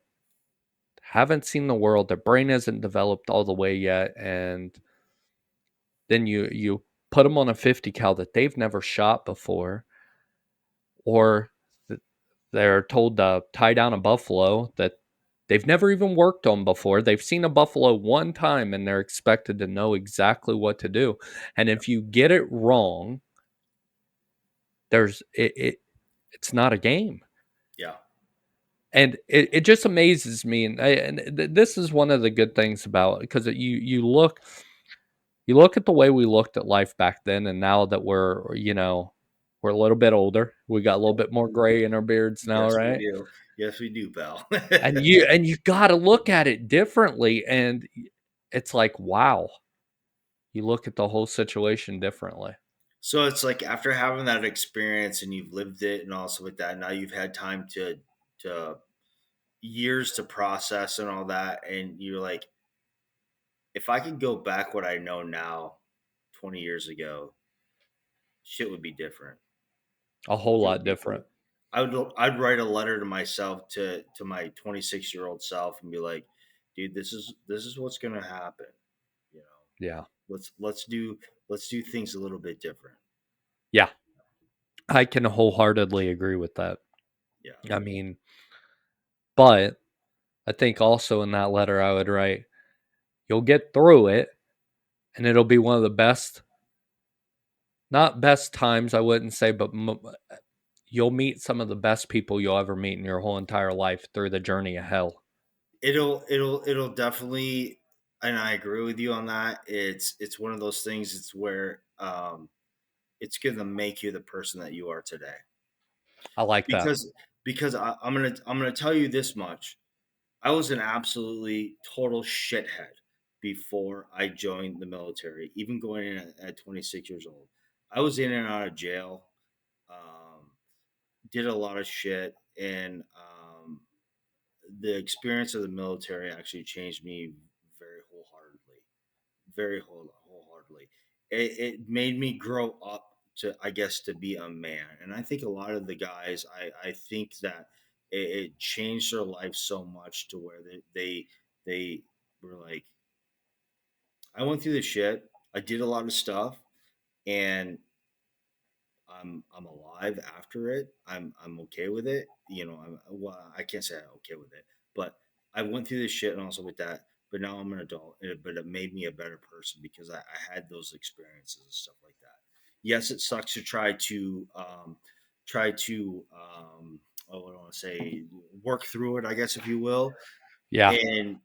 haven't seen the world, their brain hasn't developed all the way yet, and then you put them on a 50 cal that they've never shot before, or they're told to tie down a buffalo that they've never even worked on before. They've seen a buffalo one time and they're expected to know exactly what to do. And if you get it wrong, it's not a game. Yeah. And it just amazes me, this is one of the good things about, because you look at the way we looked at life back then, and now that we're a little bit older, we got a little bit more gray in our beards now, Yes, we right? do. Yes, we do, pal. And you got to look at it differently, and it's like, wow, you look at the whole situation differently. So it's like after having that experience and you've lived it and also with that, now you've had time to years to process and all that, and you're like, if I could go back what I know now, 20 years ago, shit would be different. A whole Shit lot would be. different. I'd write a letter to myself to my 26-year-old self and be like, dude, this is what's gonna happen. You know, Yeah. let's do things a little bit different. Yeah. I can wholeheartedly agree with that. Yeah, I mean, but I think also in that letter I would write, you'll get through it and it'll be one of the best, not best times, I wouldn't say, but you'll meet some of the best people you'll ever meet in your whole entire life through the journey of hell. it'll definitely, and I agree with you on that. It's one of those things. It's where it's going to make you the person that you are today. I like that. Because I'm gonna tell you this much. I was an absolutely total shithead before I joined the military. Even going in at 26 years old, I was in and out of jail. Um, did a lot of shit, and the experience of the military actually changed me very wholeheartedly. Wholeheartedly. It made me grow up to, I guess, to be a man. And I think a lot of the guys, I think that it changed their life so much to where they were like, I went through the shit. I did a lot of stuff, and I'm alive after it. I'm okay with it. You know, well, I can't say I'm okay with it, but I went through this shit and also with that. But now I'm an adult, but it made me a better person because I had those experiences and stuff like that. Yes, it sucks to try to oh, what do I want to say, work through it, I guess, if you will. Yeah. And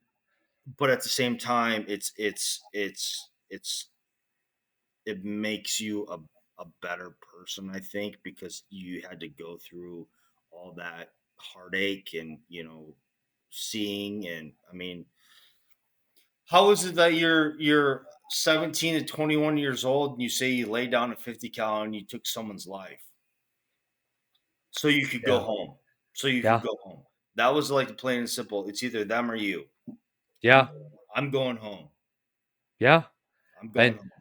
but at the same time, it makes you a better person, I think, because you had to go through all that heartache and, seeing. And I mean, how is it that you're 17 to 21 years old and you say you laid down a 50 cal and you took someone's life so you could go Yeah. home? So you could Yeah. go home. That was like plain and simple. It's either them or you. I'm Yeah. I'm going home. Yeah. I'm going And home.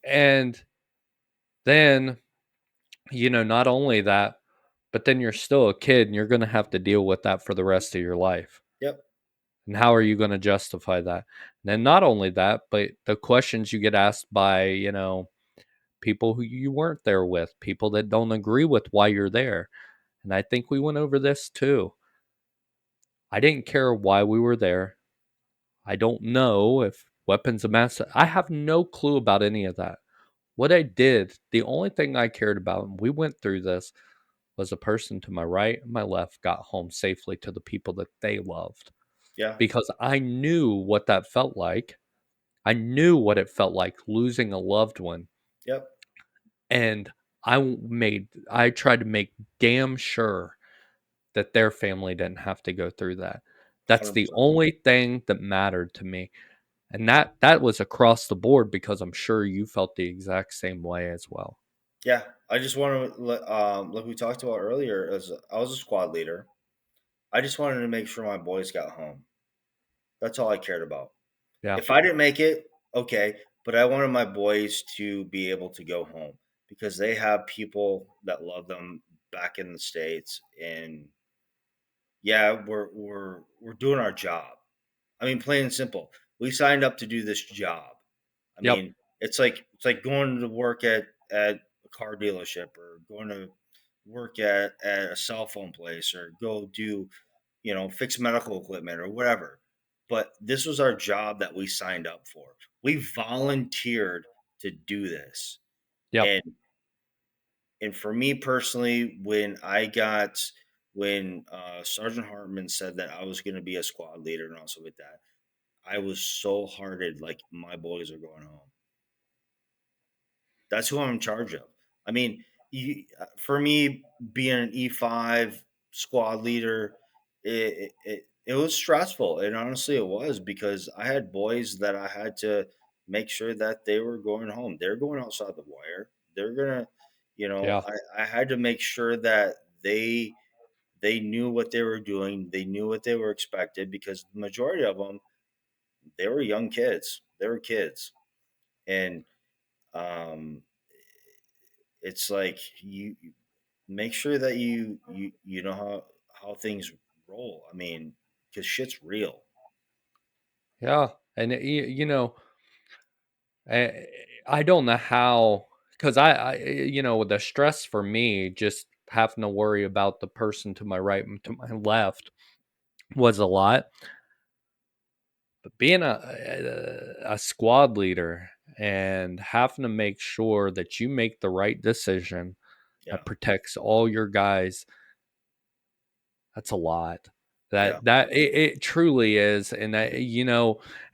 and then, not only that, but then you're still a kid and you're going to have to deal with that for the rest of your life. Yep. And how are you going to justify that? And then not only that, but the questions you get asked by, people who you weren't there with, people that don't agree with why you're there. And I think we went over this too. I didn't care why we were there. I don't know if weapons of mass, I have no clue about any of that. What I did, the only thing I cared about, and we went through this, was a person to my right and my left got home safely to the people that they loved. Yeah. Because I knew what that felt like. I knew what it felt like losing a loved one. Yep. And I tried to make damn sure that their family didn't have to go through that. That's the 100%. only thing that mattered to me. And that was across the board because I'm sure you felt the exact same way as well. Yeah, I just want to like we talked about earlier. As I was a squad leader, I just wanted to make sure my boys got home. That's all I cared about. Yeah. If I didn't make it, okay, but I wanted my boys to be able to go home because they have people that love them back in the states. And yeah, we're doing our job. I mean, plain and simple. We signed up to do this job. I Yep. mean, it's like going to work at a car dealership or going to work at a cell phone place or go do, fix medical equipment or whatever. But this was our job that we signed up for. We volunteered to do this. Yep. And and for me personally, when Sergeant Hartman said that I was going to be a squad leader and also with that, I was so hearted, like my boys are going home. That's who I'm in charge of. I mean, for me, being an E5 squad leader, it was stressful. And honestly, it was because I had boys that I had to make sure that they were going home. They're going outside the wire. They're gonna, Yeah. I had to make sure that they knew what they were doing. They knew what they were expected because the majority of them, they were young kids. They were kids, and um, it's like you make sure that you know how things roll. I mean, because shit's real. Yeah. And I don't know how. because the stress for me just having to worry about the person to my right and to my left was a lot. But being a squad leader and having to make sure that you make the right decision Yeah, that protects all your guys, that's a lot. yeah, It truly is, and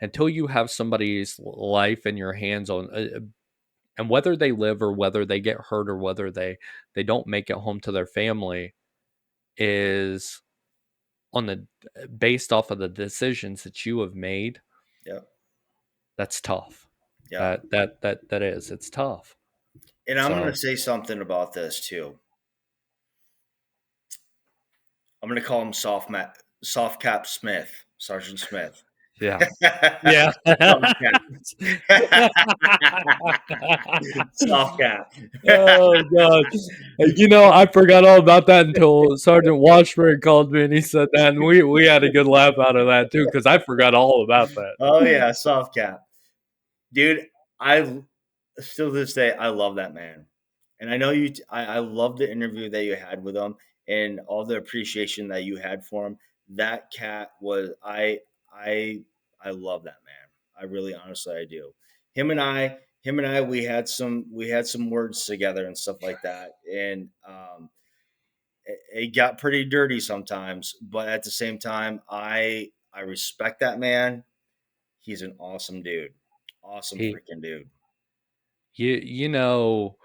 until you have somebody's life in your hands and whether they live or whether they get hurt or whether they don't make it home to their family is on the based off of the decisions that you have made. yeah, That's tough. yeah. That is, it's tough. And I'm going to So say something about this too. I'm going to call him Soft Cap Smith, Sergeant Smith. yeah, yeah. Soft Cap. Soft Cap. Oh god. I forgot all about that until Sergeant Washburn called me and he said that, and we had a good laugh out of that too because I forgot all about that. Oh yeah, Soft Cap. Dude, I still to this day I love that man, and I know you. I love the interview that you had with him and all the appreciation that you had for him. That cat was I I love that man. I really honestly I do. Him and I we had some words together and stuff like that, and it got pretty dirty sometimes. But at the same time, I respect that man. He's an awesome dude, awesome He freaking dude. you know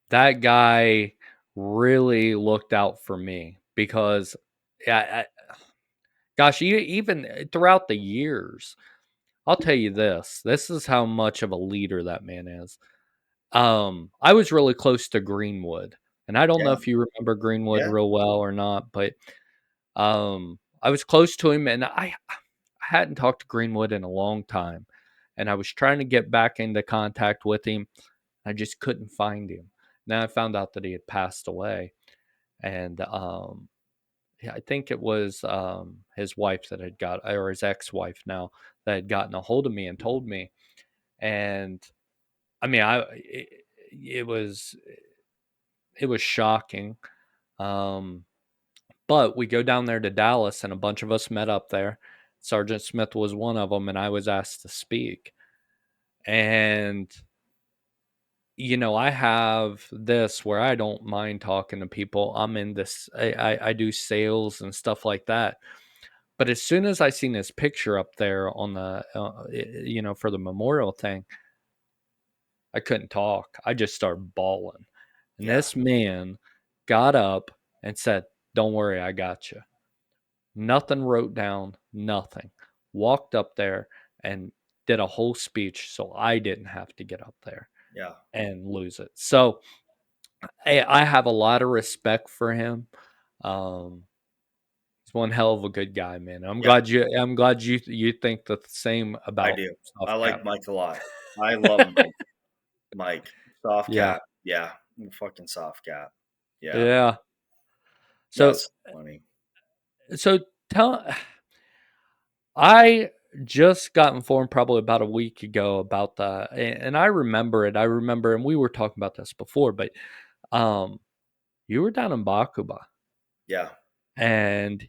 that guy really looked out for me because yeah, gosh, even throughout the years, I'll tell you this. This is how much of a leader that man is. I was really close to Greenwood, and I don't know Yeah, if you remember Greenwood yeah, real well or not, but I was close to him, and I hadn't talked to Greenwood in a long time, and I was trying to get back into contact with him. I just couldn't find him. Now I found out that he had passed away, and yeah, I think it was his wife that had got, or his ex-wife now, that had gotten a hold of me and told me. And I mean, it was it was shocking. Um, but we go down there to Dallas, and a bunch of us met up there. Sergeant Smith was one of them, and I was asked to speak. And I have this where I don't mind talking to people. I'm in this. I do sales and stuff like that. But as soon as I seen his picture up there on the, for the memorial thing, I couldn't talk. I just started bawling. And yeah, this man got up and said, "Don't worry, I got you." Nothing wrote down, nothing. Walked up there and did a whole speech so I didn't have to get up there yeah, and lose it. So I have a lot of respect for him. Um, he's one hell of a good guy, man. yeah. I'm glad you think the same I about do. I Soft Cap. like Mike a lot. I love Mike. Mike, soft Yeah. cap. Yeah, fucking soft cap. Yeah, Yeah. So that's funny. so tell I just got informed probably about a week ago about that, and I remember it. I remember, and we were talking about this before, but um, you were down in Bakuba, Yeah, and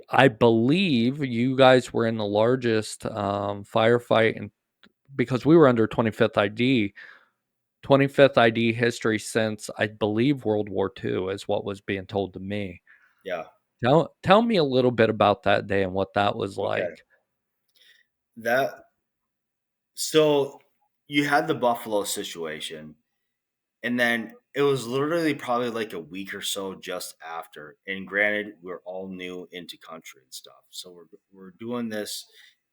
I believe you guys were in the largest firefight, and because we were under 25th ID, 25th ID history since I believe World War II is what was being told to me. yeah. Tell me a little bit about that day and what that was Okay. like. That so you had the Buffalo situation, and then it was literally probably like a week or so just after. And granted, we're all new into country and stuff, so we're doing this,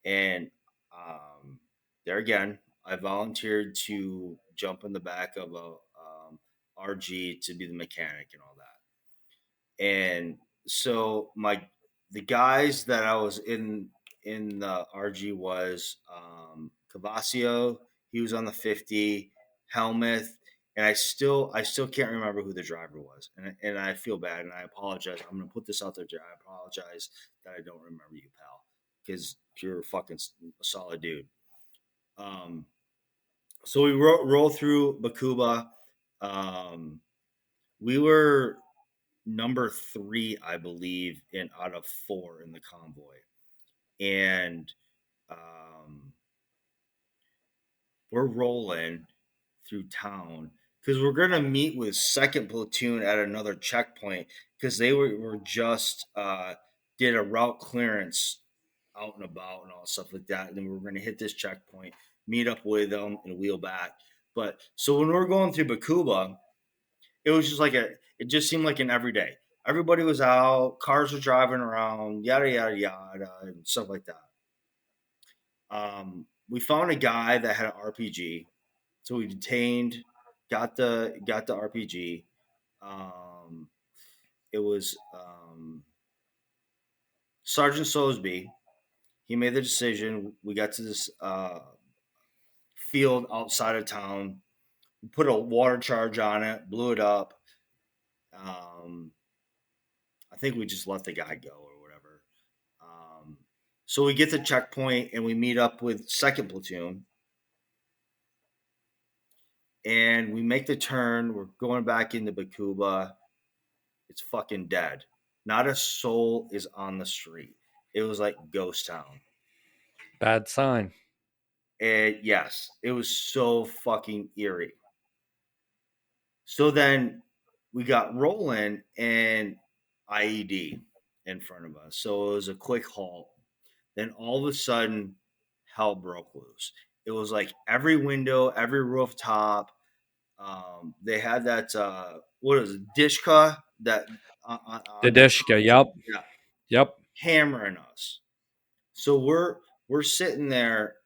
and um, there again, I volunteered to jump in the back of a RG to be the mechanic and all that. And so the guys that I was in the RG was Cavasio. He was on the 50, Helmuth, and I still can't remember who the driver was, and I feel bad and I apologize. I'm gonna put this out there, Jay. I apologize that I don't remember you, pal, because you're a fucking solid dude. Um, so we roll through Bakuba. Um, we were number three, I believe, in out of four in the convoy, and um, we're rolling through town because we're gonna meet with second platoon at another checkpoint because they were just did a route clearance out and about and all stuff like that, and then we were gonna hit this checkpoint, meet up with them, and wheel back. But so when we were going through Bakuba, it was just like it just seemed like an everyday. Everybody was out, cars were driving around, yada yada yada, and stuff like that. We found a guy that had an RPG, so we detained, got the RPG. Um, it was Sergeant Sosby. He made the decision. We got to this field outside of town. We put a water charge on it, blew it up. Um, I think we just let the guy go or whatever. Um, so we get to checkpoint and we meet up with second platoon and we make the turn. We're going back into Bakuba. It's fucking dead. Not a soul is on the street. It was like ghost town. Bad sign. And yes, it was so fucking eerie. So then we got rolling and IED in front of us. So it was a quick halt. Then all of a sudden, hell broke loose. It was like every window, every rooftop. They had that what is it, Dishka that The on the Dishka. top, Yep. yeah, Yep. hammering us. So we're sitting there.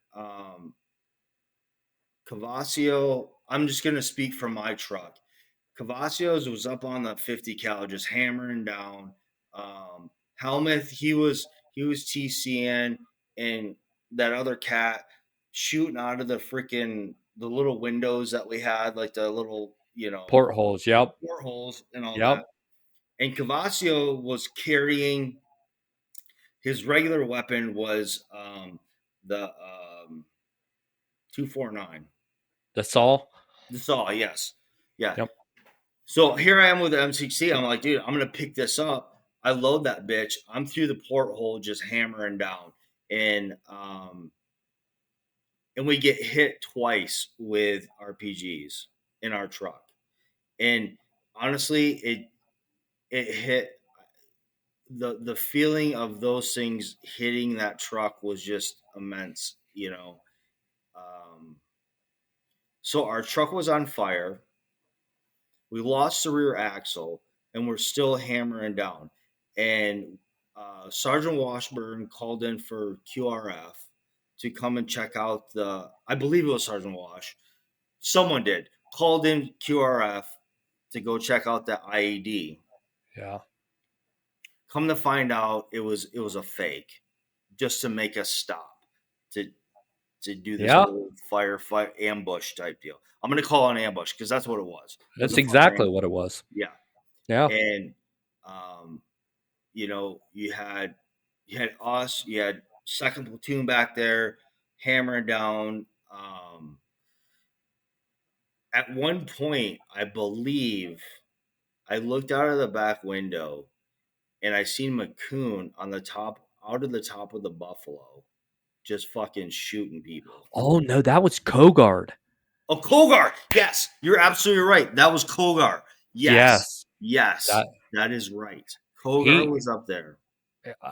Cavasio, I'm just gonna speak from my truck. Cavasios was up on the 50 cal, just hammering down. Helmuth, he was TCing, and that other cat shooting out of the freaking the little windows that we had, like the little Portholes. Yep. portholes and all Yep. that. And Cavasio was carrying his regular weapon was the 249. The saw. The saw, yes. Yeah. Yep. So here I am with the M6C. I'm like, dude, I'm gonna pick this up. I load that bitch. I'm through the porthole, just hammering down, and we get hit twice with RPGs in our truck. And honestly, it hit the feeling of those things hitting that truck was just immense. Um, so our truck was on fire. We lost the rear axle, and we're still hammering down. And Sergeant Washburn called in for QRF to come and check out I believe it was Sergeant Wash. Someone did called in QRF to go check out the IED. Yeah. Come to find out, it was a fake, just to make us stop to to do this Yeah. whole firefight ambush type deal. I'm gonna call it an ambush because that's what it was. It was That's a fire exactly what ambush. it was. Yeah, Yeah. and um, you had us, you had second platoon back there hammering down. At one point, I believe I looked out of the back window and I seen McCoon on the top, out of the top of the Buffalo, just fucking shooting people. Oh no, that was Kogard. Oh, Kogar. Yes, you're absolutely right. That was Kogar. Yes, Yes. yes, That that is right. Kogar he was up there.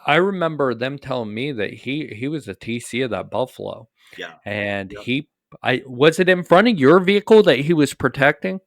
I remember them telling me that he was a TC of that Buffalo. Yeah. And Yep. he I was it in front of your vehicle that he was protecting?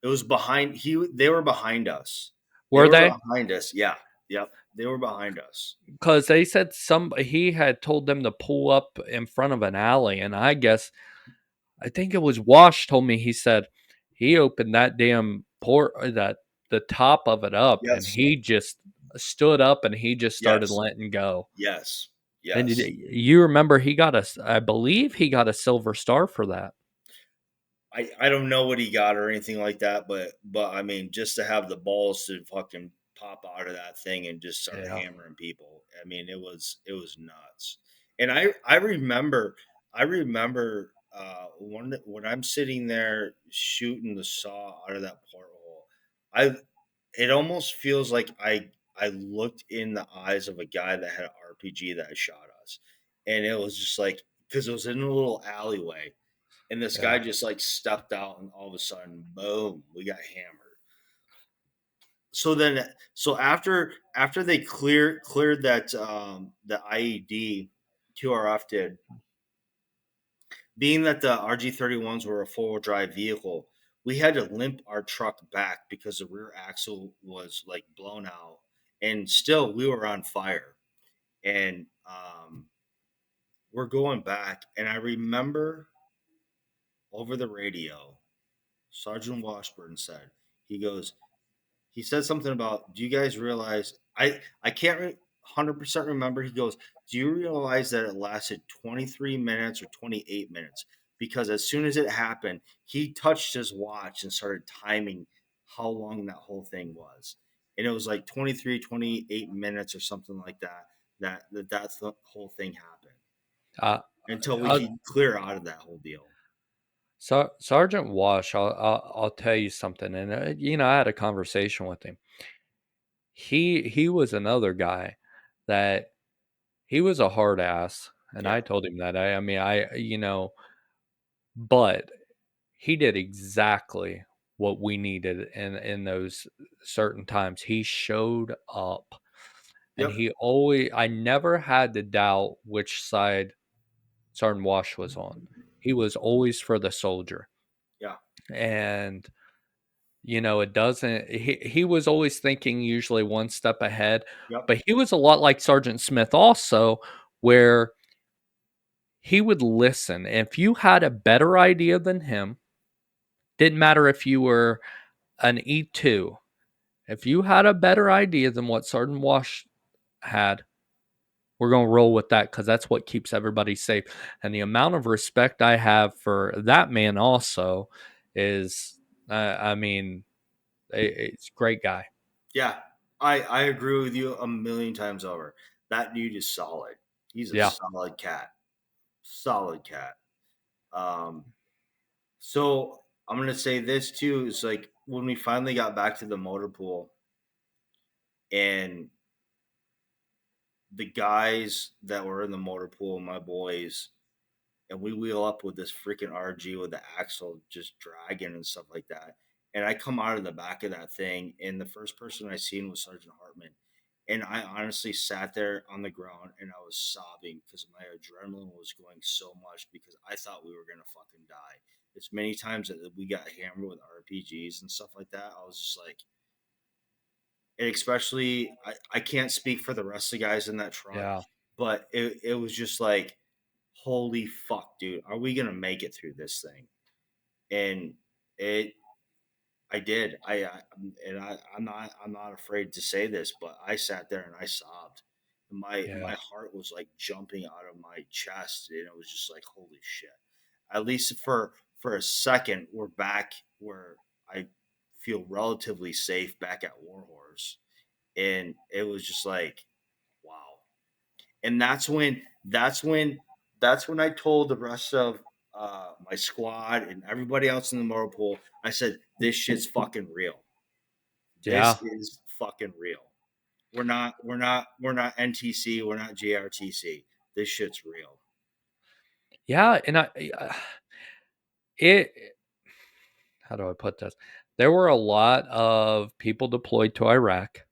It was behind. They were behind us. They Were were they? behind us. Yeah. Yep. They were behind us. Because they said he had told them to pull up in front of an alley, and I think it was Wash told me he said he opened that damn port that the top of it up, and Yes. he just stood up and he just started Yes. letting go. Yes. And Yes. you remember he got I believe he got a silver star for that. I don't know what he got or anything like that, but I mean, just to have the balls to fucking pop out of that thing and just start Yeah. hammering people. I mean, it was nuts. And I remember when I'm sitting there shooting the saw out of that porthole, I it almost feels like I looked in the eyes of a guy that had an RPG that had shot us, and it was just like because it was in a little alleyway, and this guy Yeah. just like stepped out, and all of a sudden, boom, we got hammered. So after they cleared that the IED, QRF did, being that the RG31s were a four-wheel drive vehicle, we had to limp our truck back because the rear axle was like blown out, and still we were on fire. And we're going back, and I remember over the radio, Sergeant Washburn said, he goes, he said something about, do you guys realize, I can't 100% remember. He goes, do you realize that it lasted 23 minutes or 28 minutes? Because as soon as it happened, he touched his watch and started timing how long that whole thing was, and it was like 23, 28 minutes or something like that, that's the whole thing happened Uh, until we uh, could clear out of that whole deal. Sergeant Wash, I'll tell you something, and I had a conversation with him. He was another guy that he was a hard ass, and Yeah. I told him that. I mean, but he did exactly what we needed in those certain times. He showed up, and Yep. he always. I never had to doubt which side Sergeant Wash was on. He was always for the soldier, Yeah. and it doesn't. He was always thinking usually one step ahead, Yep. but he was a lot like Sergeant Smith also, where he would listen. If you had a better idea than him, didn't matter if you were an E2, if you had a better idea than what Sergeant Wash had, we're going to roll with that because that's what keeps everybody safe. And the amount of respect I have for that man also is, I mean, it's a great guy. Yeah, I agree with you a million times over. That dude is solid. He's a Yeah. solid cat. Solid cat. Um, so I'm gonna say this too. Is like when we finally got back to the motor pool, and the guys that were in the motor pool, my boys, and we wheel up with this freaking RG with the axle just dragging and stuff like that. And I come out of the back of that thing, and the first person I seen was Sergeant Hartman. And I honestly sat there on the ground and I was sobbing because my adrenaline was going so much because I thought we were gonna fucking die. As many times that we got hammered with RPGs and stuff like that, I was just like, and especially I can't speak for the rest of the guys in that truck, Yeah. but it was just like, holy fuck, dude, are we gonna make it through this thing? And it, I did. I'm not afraid to say this, but I sat there and I sobbed. My Yeah. heart was like jumping out of my chest, and it was just like, holy shit. At least for a second, we're back where I feel relatively safe back at Warhorse, and it was just like, wow. And that's when I told the rest of my squad and everybody else in the motor pool. I said, "This shit's fucking real. This Yeah. is fucking real. We're not NTC. We're not JRTC. This shit's real." Yeah. And it, how do I put this? There were a lot of people deployed to Iraq,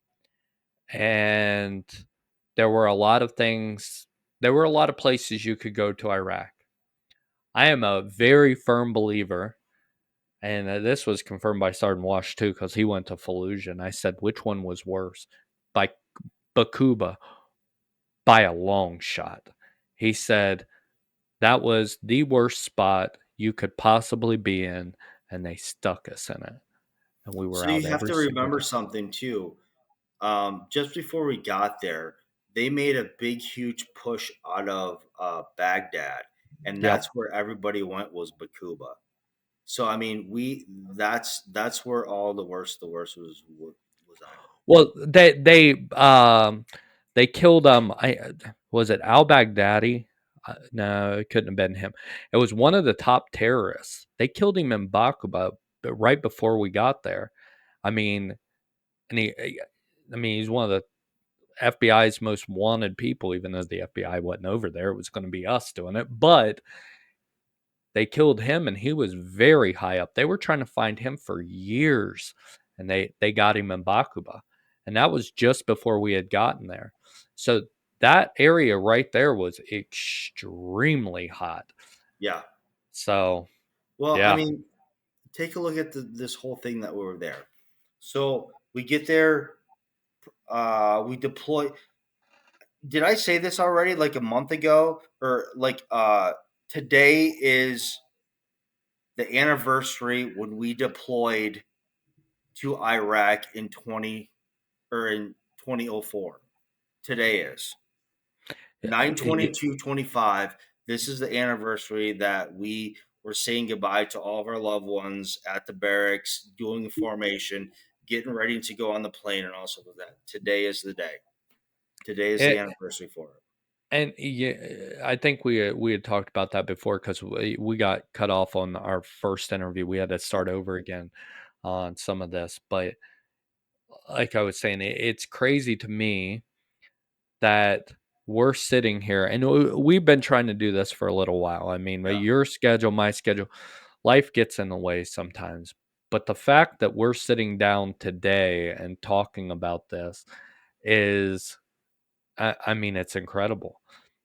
and there were a lot of things, there were a lot of places you could go to Iraq. I am a very firm believer, and this was confirmed by Sergeant Wash too, because he went to Fallujah. And I said, which one was worse? By Bakuba, by a long shot. He said, that was the worst spot you could possibly be in, and they stuck us in it. And we were So out you have every to single remember day. something too. Just before we got there, they made a big, huge push out of Baghdad, and Yep. that's where everybody went was Bakuba. So I mean, that's where all the worst was at. Well, they killed I was it Al Baghdadi? No, it couldn't have been him. It was one of the top terrorists. They killed him in Bakuba right before we got there. I mean, and I mean, he's one of the FBI's most wanted people. Even though the FBI wasn't over there, it was going to be us doing it. But they killed him, and he was very high up. They were trying to find him for years, and they got him in Bakuba, and that was just before we had gotten there. So that area right there was extremely hot. Yeah. So Well, I yeah, mean, take a look at this whole thing that we were there. So we get there, we deploy. Did I say this already like a month ago? Or like today is the anniversary when we deployed to Iraq in 20 or in 2004. Today is nine twenty it, two 25. This is the anniversary that we were saying goodbye to all of our loved ones at the barracks, doing the formation, getting ready to go on the plane, and also with that. Today is the day. Today is the it, anniversary for it. and yeah, I think we had talked about that before because we got cut off on our first interview. We had to start over again on some of this, but like I was saying, it's crazy to me that we're sitting here and we've been trying to do this for a little while. I mean, Yeah, your schedule, my schedule, life gets in the way sometimes. But the fact that we're sitting down today and talking about this is, I mean, it's incredible.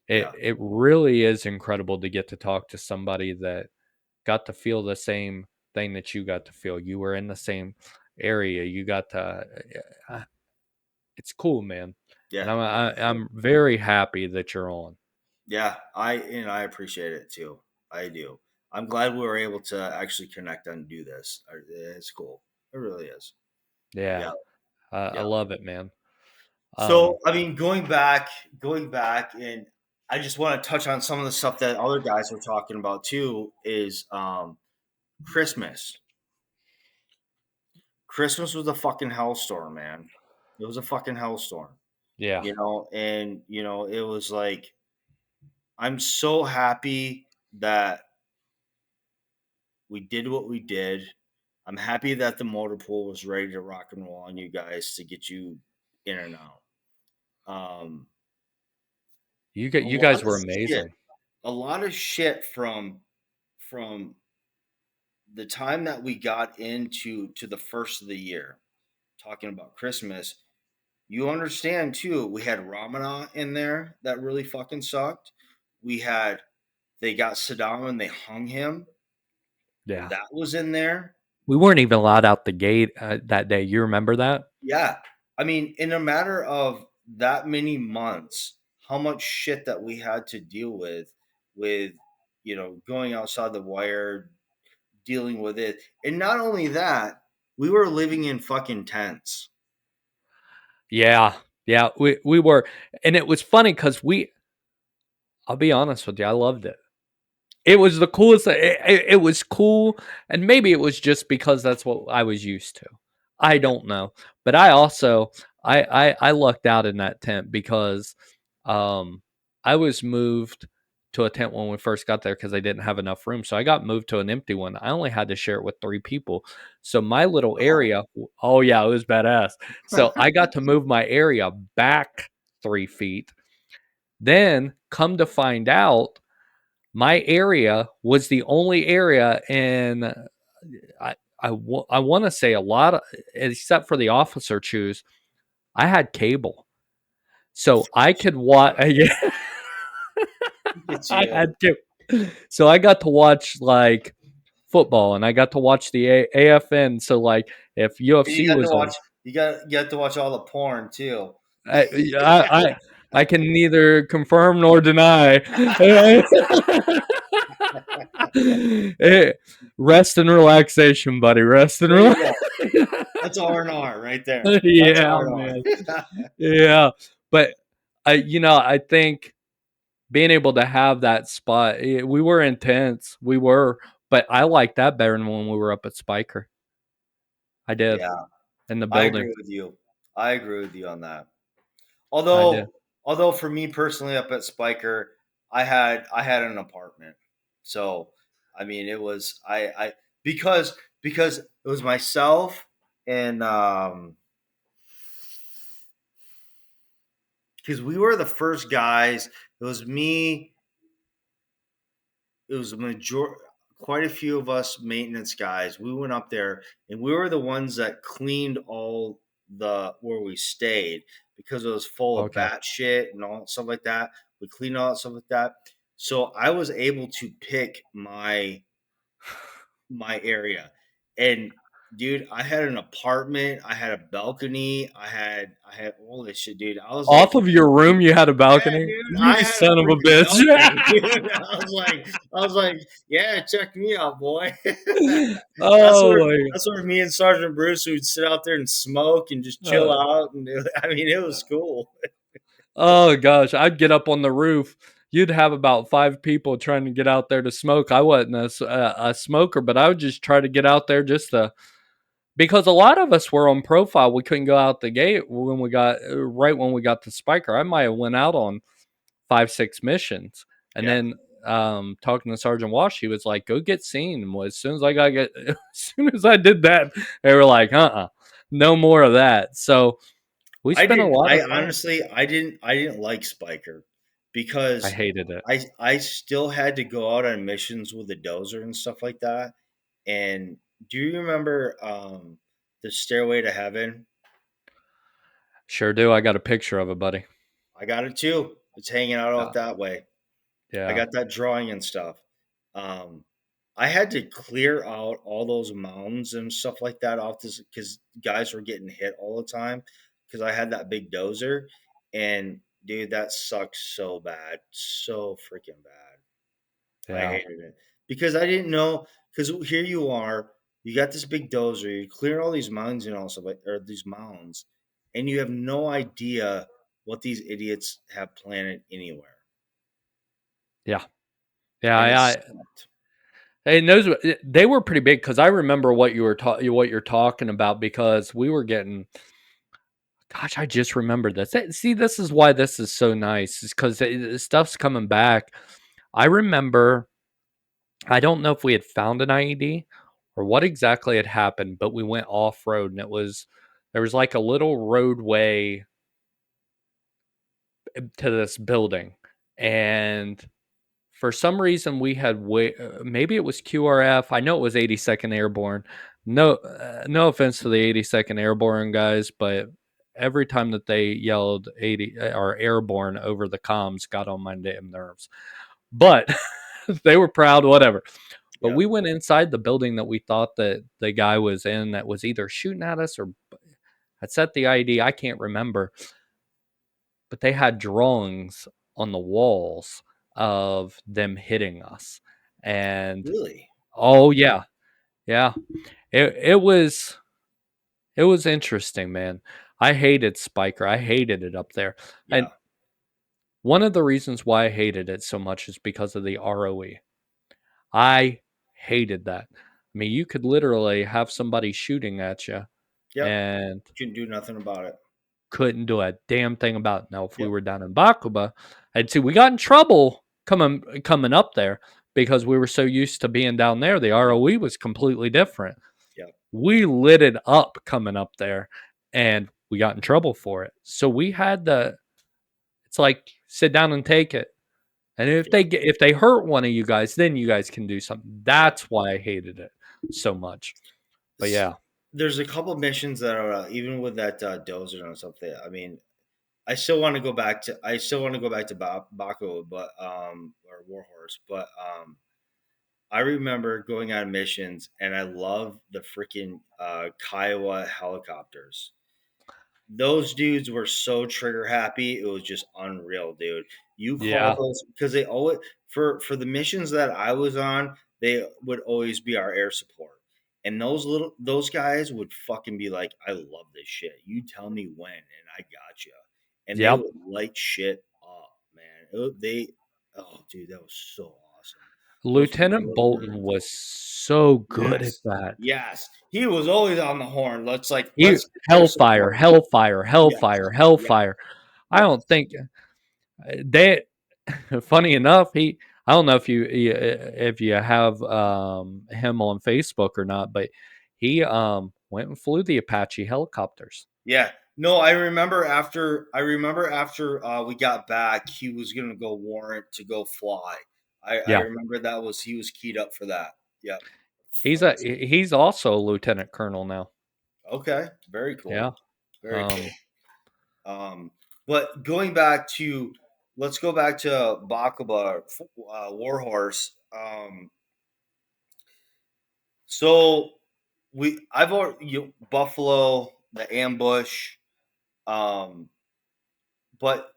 yeah, It really is incredible to get to talk to somebody that got to feel the same thing that you got to feel. You were in the same area. You got to. It's cool, man, and yeah. I'm very happy that you're on. Yeah, I appreciate it too. I do. I'm glad we were able to actually connect and do this. It's cool. It really is. Yeah, Yeah, I yeah. love it, man. So I mean, going back, and I just want to touch on some of the stuff that other guys were talking about too. Is Christmas. Christmas was a fucking hellstorm, man. It was a fucking hellstorm. Yeah, And it was like I'm so happy that we did what we did. I'm happy that the motor pool was ready to rock and roll on you guys to get you in and out. Um, a you lot guys of were shit, amazing. a lot of shit from the time that we got into to the first of the year, talking about Christmas. You understand too. We had Ramana in there that really fucking sucked. We had they got Saddam and they hung him. Yeah, That was in there. we weren't even allowed out the gate that day. You remember that? Yeah. I mean, in a matter of that many months, how much shit that we had to deal with, going outside the wire, dealing with it. And not only that, we were living in fucking tents. Yeah, yeah, we were, and it was funny because we. I'll be honest with you, I loved it. It was the coolest. It was cool, and maybe it was just because that's what I was used to. I Yeah. don't know, but I also I lucked out in that tent because um, I was moved to a tent when we first got there because I didn't have enough room. So I got moved to an empty one. I only had to share it with 3 people. So my little Oh. area, oh yeah, it was badass. So I got to move my area back 3 feet. Then come to find out my area was the only area in I want to say a lot of, except for the officer choose, I had cable, so I could watch. Yeah, Look at I you. had to. So I got to watch like football, and I got to watch the AFN. So like if And you UFC got to was watch on, you got to watch all the porn too. I I, I can neither confirm nor deny. Eh, rest and relaxation, buddy. Rest and There you relax. go. That's R&R right there. That's Yeah, man. R&R. Yeah, but I think being able to have that spot, we were intense. We were, but I like that better than when we were up at Spiker. I did Yeah, in the I building. agree with you. I agree with you on that. I did. Although for me personally, up at Spiker, I had an apartment, so I mean it was I because it was myself and because we were the first guys. It was me. It was a quite a few of us maintenance guys. We went up there and we were the ones that cleaned all the where we stayed because it was full of Okay. bat shit and all stuff like that. We cleaned all that stuff like that. So I was able to pick my area. And dude, I had an apartment, I had a balcony, I had all this shit, dude. I was Off like, of your room, you had a yeah, balcony? dude, You I had a son of a freaking bitch. balcony, dude. I was like, yeah, check me out, boy. that's Oh where my that's where me and Sergeant Bruce would sit out there and smoke and just chill god. out. And I mean, it was cool. Oh gosh, I'd get up on the roof. You'd have about 5 people trying to get out there to smoke. I wasn't a smoker, but I would just try to get out there just to because a lot of us were on profile. We couldn't go out the gate when we got right when we got the spiker. I might have went out on 5, 6 missions, and Yeah, then talking to Sergeant Wash, he was like, "Go get seen." And as soon as I got get, as soon as I did that, they were like, no more of that." So we I spent a didn't. lot I of time. honestly, I didn't like Spiker I because hated it. I still had to go out on missions with a dozer and stuff like that. And do you remember the Stairway to Heaven? Sure do. I got a picture of it, buddy. I got it too. It's hanging out Yeah, that way. I yeah, got that drawing and stuff. Um, I had to clear out all those mounds and stuff like that off this because guys were getting hit all the time because I had that big dozer. And dude, that sucks so bad, so freaking bad. I yeah, hated it because I didn't know. Because here you are, you got this big dozer, you're clearing all these mounds and all stuff like, or these mounds, and you have no idea what these idiots have planted anywhere, yeah, yeah. and it I sucked. and those they were pretty big because I remember what you were what you're talking about because we were getting. Gosh, I just remembered this. See, this is why this is so nice. Is because stuff's coming back. I remember. I don't know if we had found an IED or what exactly had happened, but we went off road and it was there was like a little roadway to this building, and for some reason we had maybe it was QRF. I know it was 82nd Airborne. No offense to the 82nd Airborne guys, but every time that they yelled 80 or airborne over the comms got on my damn nerves. But they were proud, whatever. But Yep, we went inside the building that we thought that the guy was in that was either shooting at us or had set the ID. I can't remember, but they had drawings on the walls of them hitting us. And really. oh yeah, yeah. It was interesting, man. I hated Spiker. I hated it up there. And Yeah, one of the reasons why I hated it so much is because of the ROE. I hated that. I mean, you could literally have somebody shooting at you yep. and Couldn't do nothing about it. couldn't do a damn thing about it. Now, if we Yep, were down in Bakuba, I'd see we got in trouble coming up there because we were so used to being down there. The yep, ROE was completely different. yep. We lit it up coming up there, and we got in trouble for it. So we had the. It's like sit down and take it. And Yeah, if they hurt one of you guys, then you guys can do something. yeah. That's why I hated it so much. But S- yeah, There's a couple missions that are even with that dozer and something. I mean, I still want to go back to Baku, but or Warhorse, but I remember going on missions and I love the freaking Kiowa helicopters. Those dudes were so trigger happy. It was just unreal, dude. You call yeah, those because they always for the missions that I was on, they would always be our air support. And those guys would fucking be like, I love this shit. You tell me when and I got you. And they yep. would light shit up, man. Oh dude, that was so awesome. Those people Lieutenant were Bolton was so good at yes. that. Yes. He was always on the horn. He Let's air hellfire, support. hellfire, Yes. hellfire, Yes. hellfire. I don't Yes. think they. funny enough, I don't know if you have him on Facebook or not, but he went and flew the Apache helicopters. Yeah. No, I remember after we got back, he was gonna go warrant to go fly. I Yeah, remember that was he was keyed up for that. Yep. he's also a lieutenant colonel now. Okay. Very Yeah. cool. Very Um, cool. Um, but going back to let's go back to Bakuba Warhorse. So I've already Buffalo, the ambush, um, but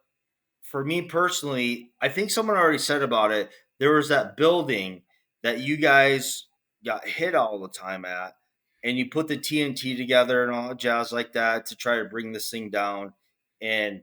for me personally, I think someone already said about it. There was that building that you guys got hit all the time at, and you put the TNT together and all jazz like that to try to bring this thing down. And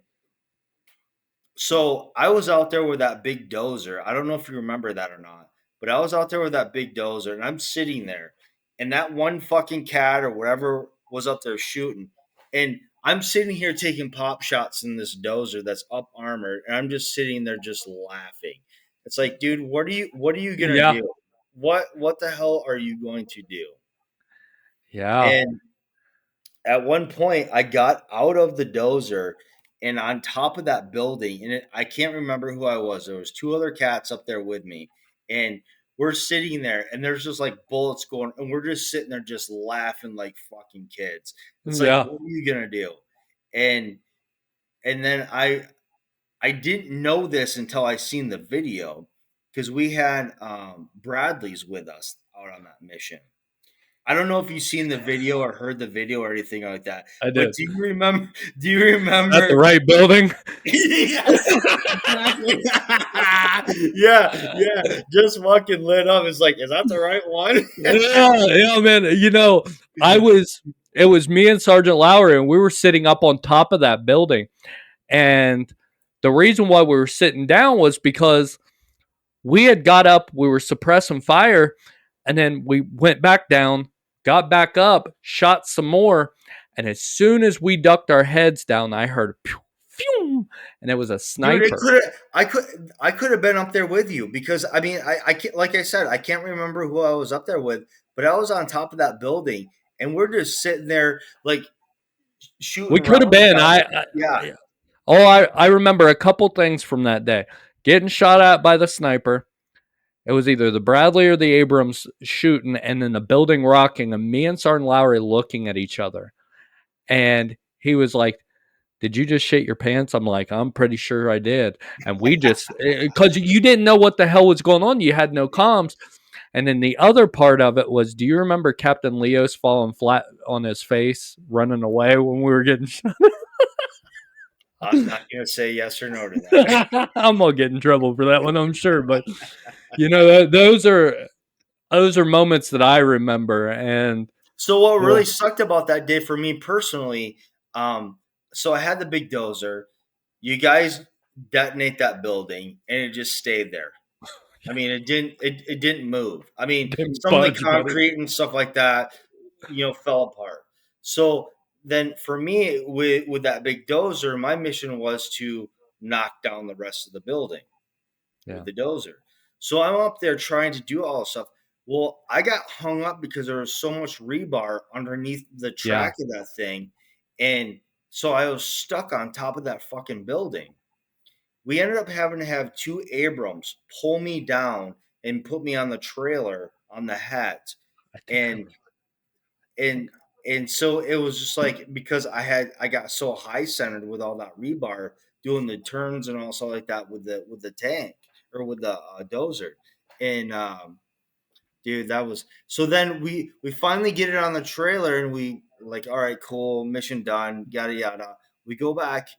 so I was out there with that big dozer. I don't know if you remember that or not, but I was out there with that big dozer, and I'm sitting there, and that one fucking cat or whatever was up there shooting, and I'm sitting here taking pop shots in this dozer that's up armored, and I'm just sitting there just laughing. It's like, dude, what are you gonna yeah, do? What the hell are you going to do? yeah, And at one point I got out of the dozer and on top of that building, and I can't remember who I was. There was two other cats up there with me, and we're sitting there, and there's just like bullets going, and we're just sitting there just laughing like fucking kids. It's like, yeah. what are you gonna do? And and then I didn't know this until I seen the video because we had Bradley's with us out on that mission. I don't know if you've seen the video or heard the video or anything like that. I But did. do you remember? Do you At remember? the right building. Yes, exactly. Yeah, yeah. Just fucking lit up. It's like, is that the right one? Yeah, yeah, man. I was. It was me and Sergeant Lowry, and we were sitting up on top of that building. And the reason why we were sitting down was because we had got up, we were suppressing fire, and then we went back down, got back up, shot some more, and as soon as we ducked our heads down, I heard pew, pew, and it was a Dude, it sniper. could I could have been up there with you because I mean I can't, like I said, I can't remember who I was up there with, but I was on top of that building and we're just sitting there like We shooting could have rounds been. down. Yeah. I remember a couple things from that day. Getting shot at by the sniper. It was either the Bradley or the Abrams shooting, and then the building rocking, and me and Sergeant Lowry looking at each other. And he was like, "Did you just shit your pants?" I'm like, "I'm pretty sure I did." And we just, because you didn't know what the hell was going on, you had no comms. And then the other part of it was, do you remember Captain Leos falling flat on his face, running away when we were getting shot? I'm not gonna say yes or no to that. I'm gonna get in trouble for that one, I'm sure. But those are moments that I remember, and So what yeah, really sucked about that day for me personally, um, so I had the big dozer. You guys detonate that building, and it just stayed there. I mean, it didn't move. I mean, didn't some of the budge, buddy. concrete and stuff like that, fell apart. So then for me, with that big dozer, my mission was to knock down the rest of the building with Yeah, the dozer. So I'm up there trying to do all this stuff. Well, I got hung up because there was so much rebar underneath the yeah. track of that thing. And so I was stuck on top of that fucking building. We ended up having to have two Abrams pull me down and put me on the trailer on the hat. I think I And and and so it was just like because I got so high centered with all that rebar doing the turns and all stuff like that with the tank or with the dozer. And dude, that was so. Then we finally get it on the trailer, and we like, all right, cool, mission done, yada yada. We go back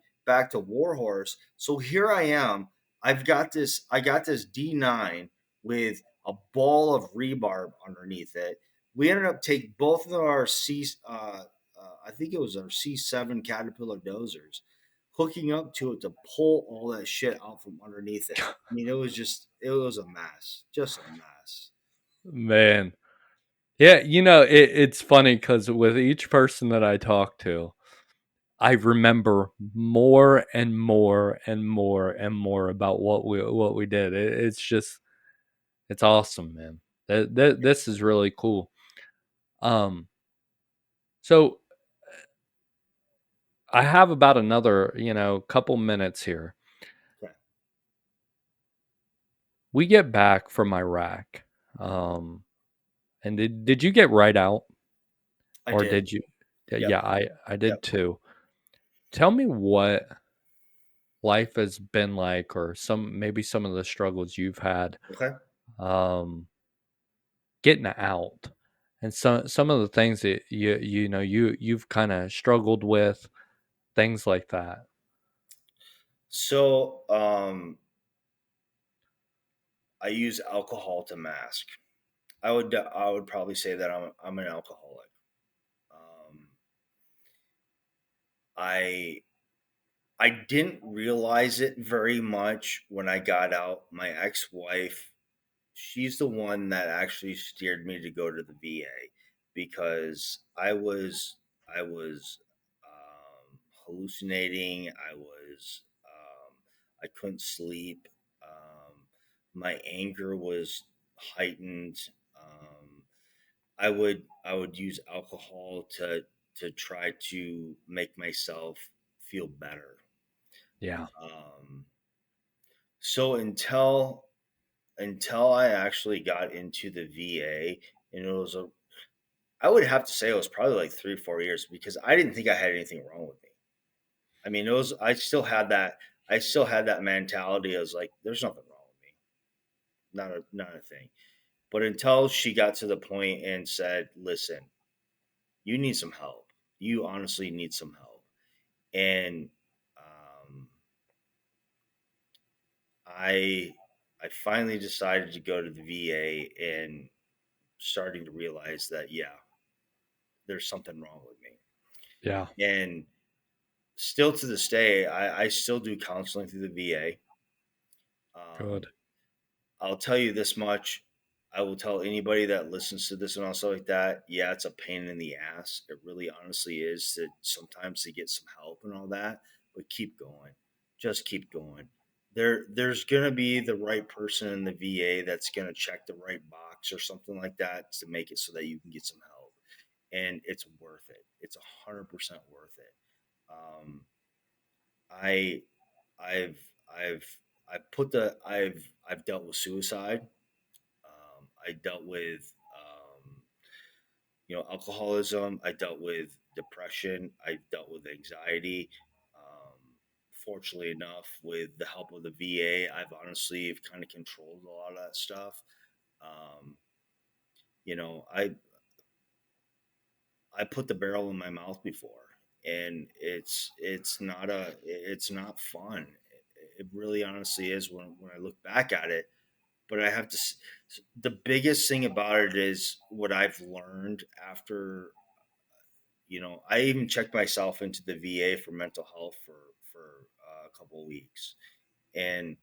to Warhorse. So here I am. I got this D9 with a ball of rebarb underneath it. We ended up take both of our I think it was our C7 Caterpillar dozers, hooking up to it to pull all that shit out from underneath it. I mean, it was a mess, just a mess. man. Yeah, it's funny because with each person that I talk to, I remember more and more and more and more about what we did. It's just it's awesome, man. This is really cool. Um, so I have about another, couple minutes here. Okay. We get back from Iraq. Um, and did you get right out I or did. did you? Yep. Yeah, I Yep. did too. Tell me what life has been like, or maybe some of the struggles you've had Okay. um, getting out, and some of the things that you've kind of struggled with, things like that. So, I use alcohol to mask. I would probably say that I'm an alcoholic. Um, I I didn't realize it very much when I got out. My ex-wife, she's the one that actually steered me to go to the VA because I was hallucinating. I couldn't sleep. My anger was heightened. Um, I would use alcohol to try to make myself feel better. Yeah, Um, so until I actually got into the VA, and it was a I would have to say it was probably like 3 or 4 years because I didn't think I had anything wrong with me. I mean, it was I still had that mentality. I was like, there's nothing wrong with me, not a thing. But until she got to the point and said, listen, you need some help. You honestly need some help. And um, I I finally decided to go to the VA and starting to realize that yeah, there's something wrong with me. yeah, And still to this day, I still do counseling through the VA. good. Um, I'll tell you this much. I will tell anybody that listens to this and also like that. Yeah, it's a pain in the ass. It really honestly is to sometimes to get some help and all that, but keep going. Just keep going. There's gonna be the right person in the VA that's gonna check the right box or something like that to make it so that you can get some help. And it's worth it. It's 100% worth it. Um, I I've I've I've dealt with suicide. I dealt with alcoholism. I dealt with depression. I dealt with anxiety. Um, Fortunately enough, with the help of the VA, I've honestly have kind of controlled a lot of that stuff. Um, you know, I put the barrel in my mouth before, and it's not fun. It really honestly is when I look back at it. But I have to. The biggest thing about it is what I've learned after. I even checked myself into the VA for mental health for a couple of weeks, and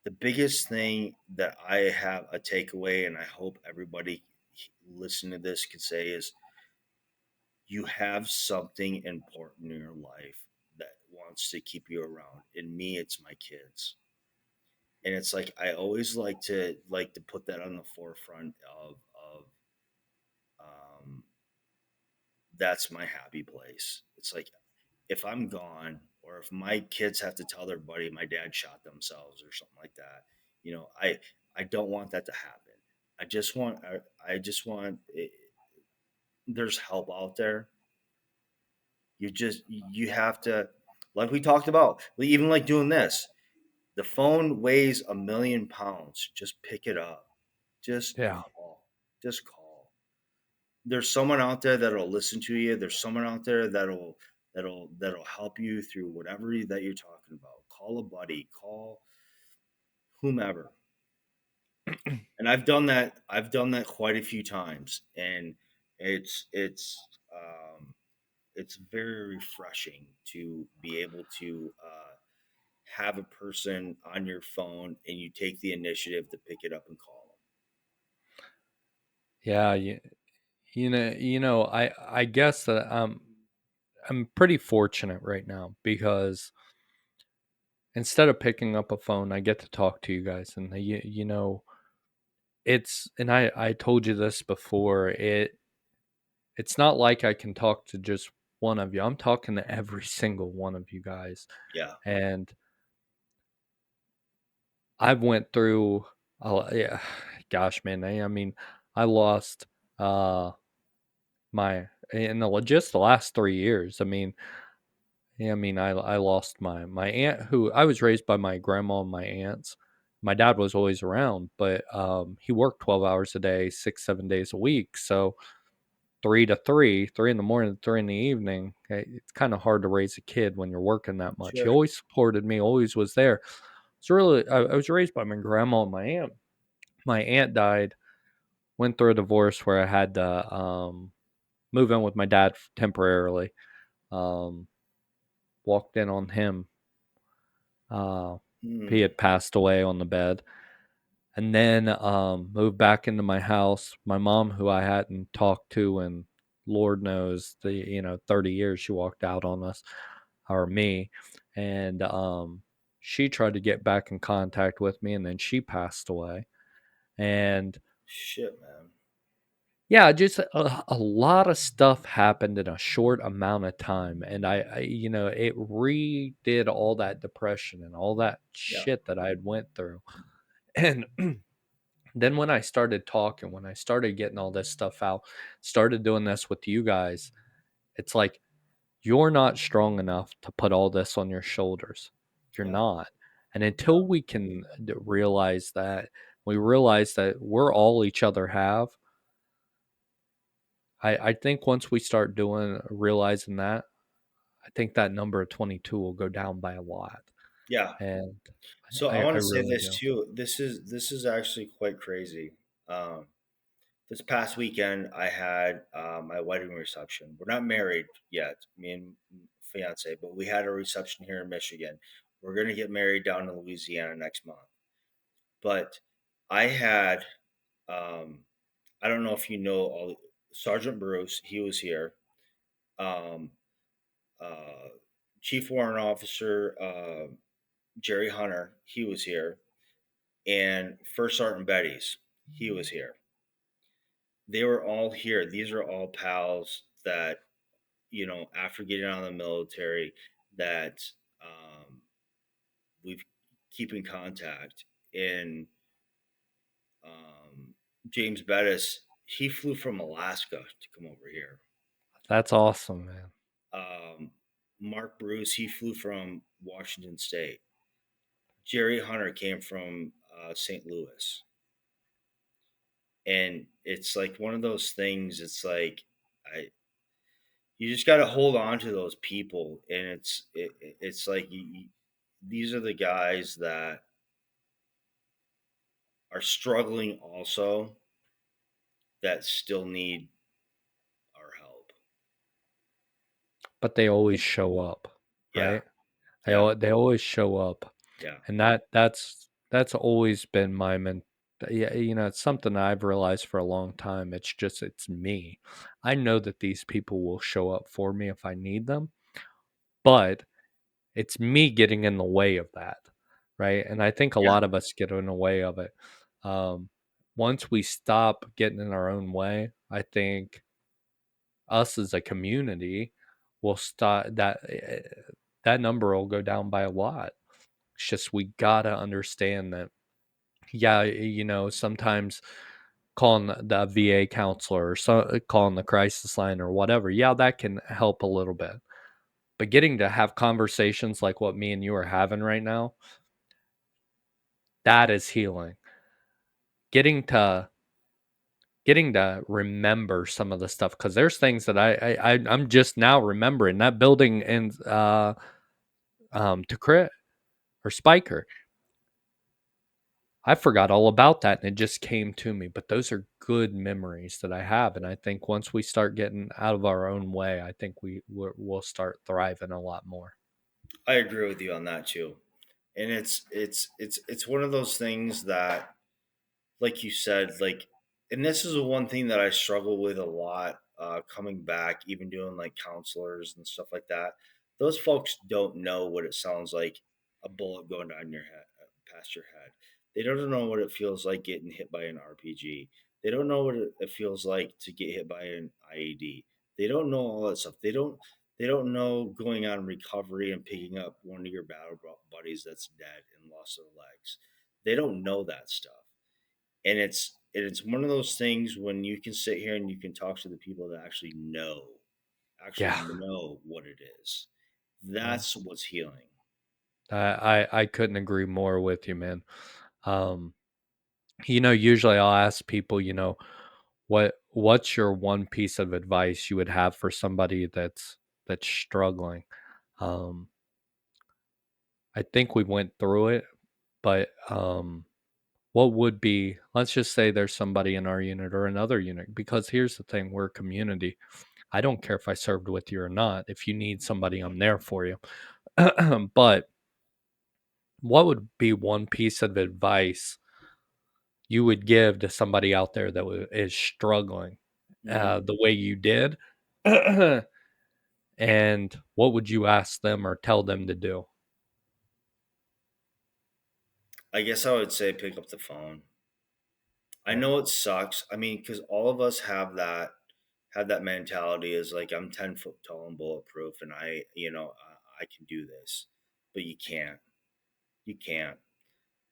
the biggest thing that I have a takeaway, and I hope everybody listen to this can say is you have something important in your life that wants to keep you around. In me, it's my kids. And it's like I always like to put that on the forefront of um, that's my happy place. It's like if I'm gone or if my kids have to tell their buddy my dad shot themselves or something like that, I don't want that to happen. I just want there's help out there. You have to, like we talked about, even like doing this. The phone weighs 1,000,000 pounds. Just pick it up. Just Yeah, call. Just call. There's someone out there that'll listen to you. There's someone out there that'll help you through whatever that you're talking about. Call a buddy. Call whomever. And I've done that quite a few times, and it's very refreshing to be able to have a person on your phone and you take the initiative to pick it up and call yeah. I guess that I'm pretty fortunate right now because instead of picking up a phone, I get to talk to you guys, and you know, it's and I told you this before. It's not like I can talk to just one of you. I'm talking to every single one of you guys, Yeah. and I've went through. Yeah, gosh, man. I mean, I lost uh my in just the last 3 years. I lost my aunt, who I was raised by my grandma and my aunts. My dad was always around, but he worked 12 hours a day, 6 7 days a week. So 3 to 3 in the morning, 3 in the evening. It's kind of hard to raise a kid when you're working that much. He Sure. always supported me, always was there. I was raised by my grandma and my aunt. My aunt died, went through a divorce where I had to move in with my dad temporarily. Um, Walked in on him. Uh, he Mm, had passed away on the bed, and then moved back into my house. My mom, who I hadn't talked to in Lord knows 30 years, she walked out on us or me, and she tried to get back in contact with me, and then she passed away. And shit, man. yeah, just a lot of stuff happened in a short amount of time, and it redid all that depression and all that Yeah. shit that I had went through. And then when I started talking, when I started getting all this stuff out, started doing this with you guys, it's like you're not strong enough to put all this on your shoulders. You're Yeah. not. And Yeah. until we can realize that, we realize that we're all each other have. I think once we start realizing that, I think that number of 22 will go down by a lot. Yeah. And So I I want to say really this do. too. This is actually quite crazy. Um, this past weekend, I had my wedding reception. We're not married yet, me and fiance, but we had a reception here in Michigan. We're gonna get married down in Louisiana next month. But I had, um, I don't know if you know all Sergeant Bruce. He was here. Um, uh, Chief Warrant Officer Jerry Hunter. He was here, and First Sergeant Betty's. He was here. They were all here. These are all pals that, after getting out of the military, that we've keep in contact. And um, James Bettis, he flew from Alaska to come over here. That's awesome, man. Um, Mark Bruce, he flew from Washington State. Jerry Hunter came from St. Louis. And it's like one of those things. It's like I, you just got to hold on to those people, and it's like these are the guys that are struggling also, that still need our help. But they always And show up, yeah, right? yeah, They always show up. yeah, And that's always been my yeah, it's something I've realized for a long time. It's me. I know that these people will show up for me if I need them, but it's me getting in the way of that, right? And I think a yeah. lot of us get in the way of it. Um, Once we stop getting in our own way, I think us as a community will stop that number will go down by a lot. It's just we gotta understand that, yeah, sometimes calling the VA counselor or calling the crisis line or whatever, yeah, that can help a little bit. But getting to have conversations like what me and you are having right now, that is healing. Getting to remember some of the stuff, because there's things that I'm just now remembering. That building in to crit or Spiker, I forgot all about that and it just came to me. But those are good memories that I have, and I think once we start getting out of our own way, I think we'll start thriving a lot more. I agree with you on that too. And it's one of those things that, like you said, like, and this is the one thing that I struggle with a lot. coming back, even doing like counselors and stuff like that, those folks don't know what it sounds like, a bullet going down your head, past your head. They don't know what it feels like getting hit by an RPG. They don't know what it feels like to get hit by an IED. They don't know all that stuff. They don't know going on recovery and picking up one of your battle buddies that's dead and lost their legs. They don't know that stuff. And it's one of those things when you can sit here and you can talk to the people that actually Yeah. know what it is. Yeah. That's what's healing. I couldn't agree more with you, man. Um, usually I'll ask people, what's your one piece of advice you would have for somebody that's struggling? Um, I think we went through it, but what would be, let's just say there's somebody in our unit or another unit, because here's the thing, we're a community. I don't care if I served with you or not. If you need somebody, I'm there for you. But what would be one piece of advice you would give to somebody out there that is struggling Hmm. the way you did? And what would you ask them or tell them to do? I guess I would say pick up the phone. I Yeah. know it sucks. I mean, because all of us have that mentality is like I'm 10 foot tall and bulletproof, and I can do this, but you can't. You can't.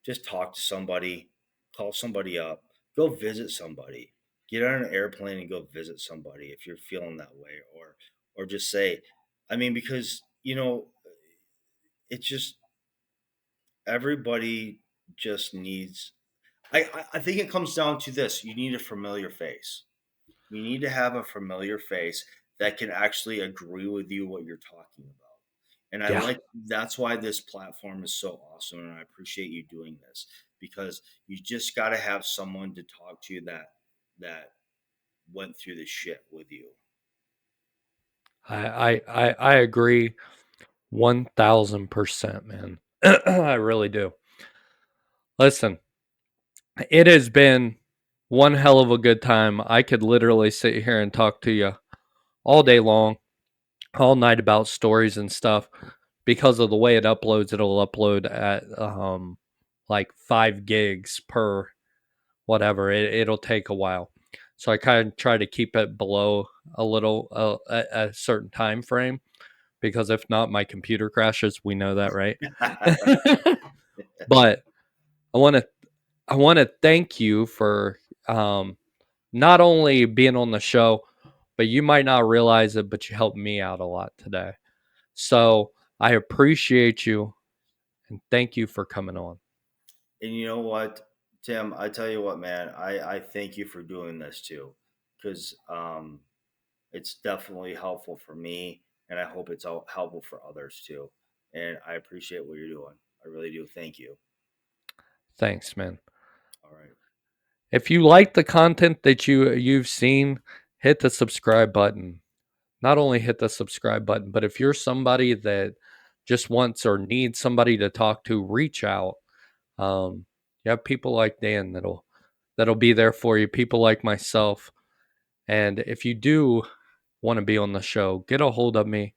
Just talk to somebody, call somebody up, go visit somebody, get on an airplane and go visit somebody if you're feeling that way, or just say, I mean, because it's just everybody just needs. I think it comes down to this: you need a familiar face. You need to have a familiar face that can actually agree with you what you're talking about. And I Yeah. like that's why this platform is so awesome, and I appreciate you doing this because you just got to have someone to talk to that went through the shit with you. I agree 1000%, man. I really do. Listen, it has been one hell of a good time. I could literally sit here and talk to you all day long, all night about stories and stuff. Because of the way it uploads, it'll upload at like 5 gigs per whatever. It'll take a while. So I kind of try to keep it below a little a certain time frame because if not, my computer crashes. We know that, right? But I want to thank you for um, not only being on the show, but you might not realize it, but you helped me out a lot today. So I appreciate you and thank you for coming on. And you know what, Tim? I tell you what, man. I thank you for doing this too, because it's definitely helpful for me, and I hope it's all helpful for others too. And I appreciate what you're doing. I really do. Thank you. Thanks, man. All right. If you like the content that you've seen, hit the subscribe button. Not only hit the subscribe button, but if you're somebody that just wants or needs somebody to talk to, reach out. You have people like Dan that'll be there for you. People like myself, and if you do want to be on the show, get a hold of me.